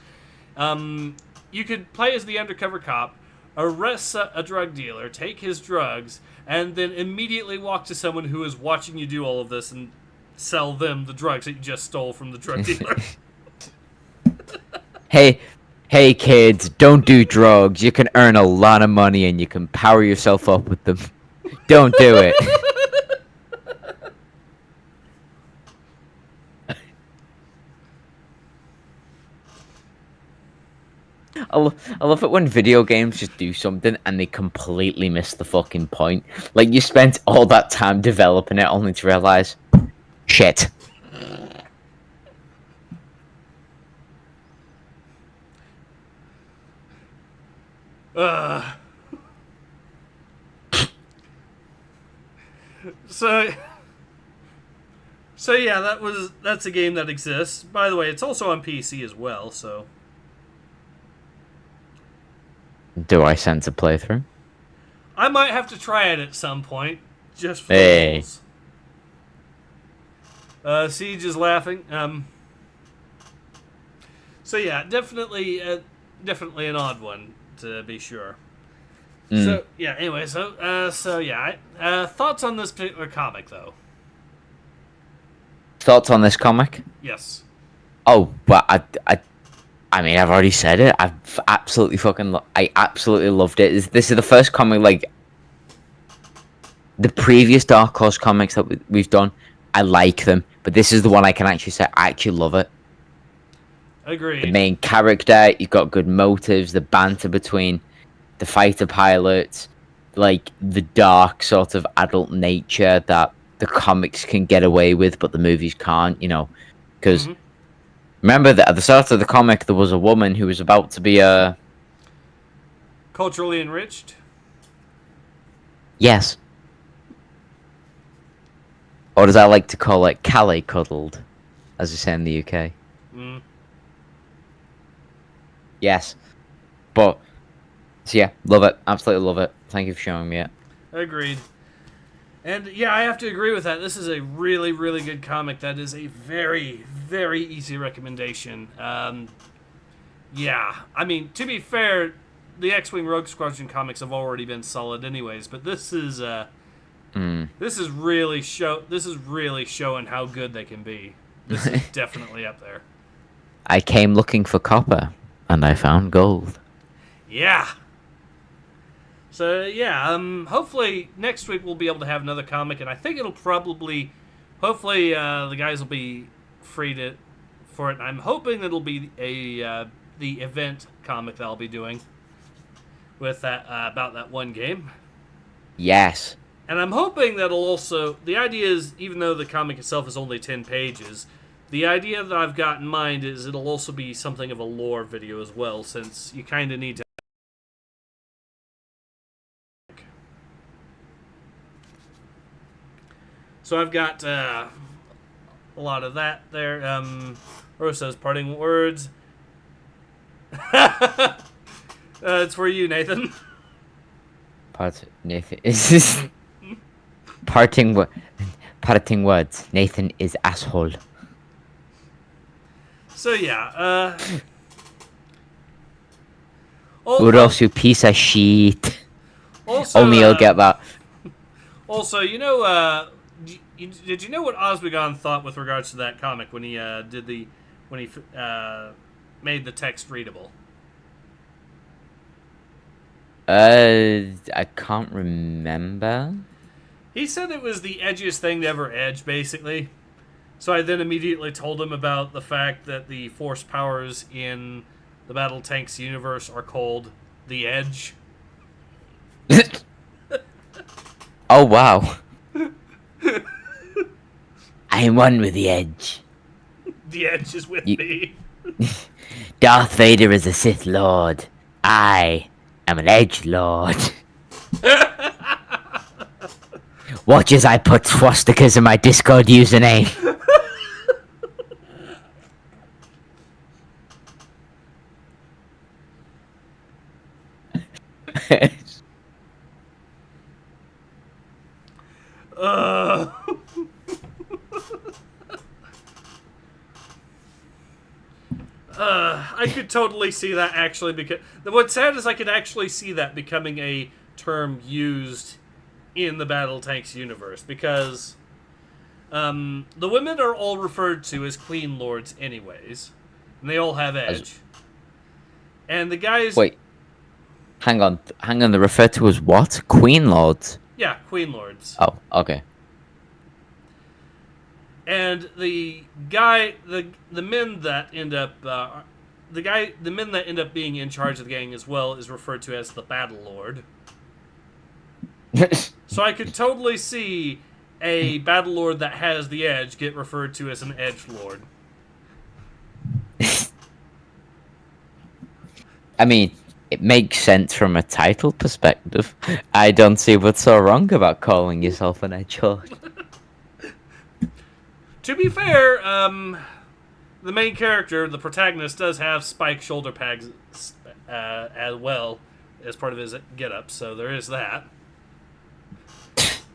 You could play as the undercover cop, arrest a drug dealer, take his drugs, and then immediately walk to someone who is watching you do all of this and sell them the drugs that you just stole from the drug dealer. Hey kids, don't do drugs. You can earn a lot of money and you can power yourself up with them. Don't do it. I love it when video games just do something and they completely miss the fucking point. Like, you spent all that time developing it only to realize, shit. Uh, so yeah, that's a game that exists. By the way, it's also on PC as well. So Do I sense a playthrough? I might have to try it at some point, just for Hey. the rules. Siege is laughing. So yeah, definitely an odd one to be sure. So yeah. Anyway, so yeah. Thoughts on this particular comic, though? Thoughts on this comic? Yes. Oh, but I mean, I've already said it. I've absolutely I absolutely loved it. This is the first comic, like, the previous Dark Horse comics that we've done, I like them, but this is the one I can actually say I actually love it. Agreed. The main character, you've got good motives, the banter between the fighter pilots, like, the dark sort of adult nature that the comics can get away with, but the movies can't, you know, because remember that at the start of the comic, there was a woman who was about to be culturally enriched. Yes. Or as I like to call it, Calais cuddled, as we say in the UK. Yes. But, so yeah, love it. Absolutely love it. Thank you for showing me it. Agreed. And yeah, I have to agree with that. This is a really, really good comic. That is a very, very easy recommendation. Yeah, I mean, to be fair, the X-Wing Rogue Squadron comics have already been solid, anyways. But this is really showing how good they can be. This is definitely up there. I came looking for copper, and I found gold. Yeah. So yeah, hopefully next week we'll be able to have another comic, and I think it'll probably, hopefully the guys will be free for it. And I'm hoping it'll be the event comic that I'll be doing with that about that one game. Yes. And I'm hoping that'll also, the idea is, even though the comic itself is only 10 pages, the idea that I've got in mind is it'll also be something of a lore video as well, since you kind of need to. So I've got a lot of that there. Rosa's parting words. It's for you, Nathan. Nathan is this parting words. Nathan is asshole. So yeah. Uros, you piece of shit. Also, Only you'll get that. Also, you know, did you know what Oswegon thought with regards to that comic when he made the text readable? I can't remember. He said it was the edgiest thing to ever edge, basically. So I then immediately told him about the fact that the force powers in the Battle Tanks universe are called the Edge. Oh, wow. I am one with the Edge. The Edge is with me. Darth Vader is a Sith Lord. I am an Edge Lord. Watch as I put swastikas in my Discord username. I could totally see that actually, because what's sad is I could actually see that becoming a term used in the Battle Tanks universe, because the women are all referred to as Queen Lords anyways, and they all have edge. And the guys... Wait. Hang on, they're referred to as what? Queen Lords? Yeah, Queen Lords. Oh, okay. And the men that end up being in charge of the gang as well is referred to as the Battle Lord. So I could totally see a Battle Lord that has the edge get referred to as an Edge Lord. I mean, it makes sense from a title perspective. I don't see what's so wrong about calling yourself an edgelord. To be fair, the main character, the protagonist, does have spike shoulder pads as well as part of his getup, so there is that.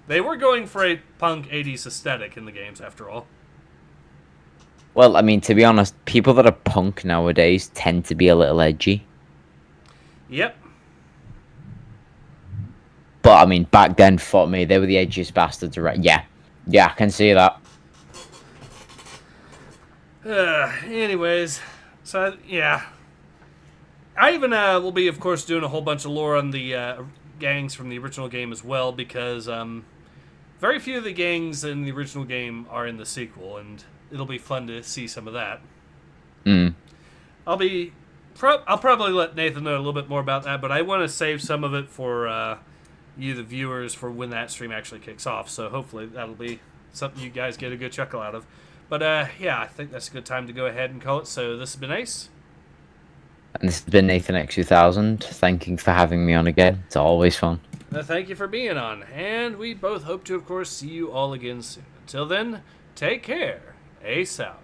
They were going for a punk 80s aesthetic in the games, after all. Well, I mean, to be honest, people that are punk nowadays tend to be a little edgy. Yep. But, I mean, back then, fuck me, they were the edgiest bastards around. Yeah, I can see that. Anyways, so, yeah. I even will be, of course, doing a whole bunch of lore on the gangs from the original game as well, because very few of the gangs in the original game are in the sequel, and it'll be fun to see some of that. I'll probably let Nathan know a little bit more about that, but I want to save some of it for you, the viewers, for when that stream actually kicks off, so hopefully that'll be something you guys get a good chuckle out of. But, yeah, I think that's a good time to go ahead and call it. So this has been Ace. And this has been Nathan X2000. Thank you for having me on again. It's always fun. Thank you for being on. And we both hope to, of course, see you all again soon. Until then, take care. Ace out.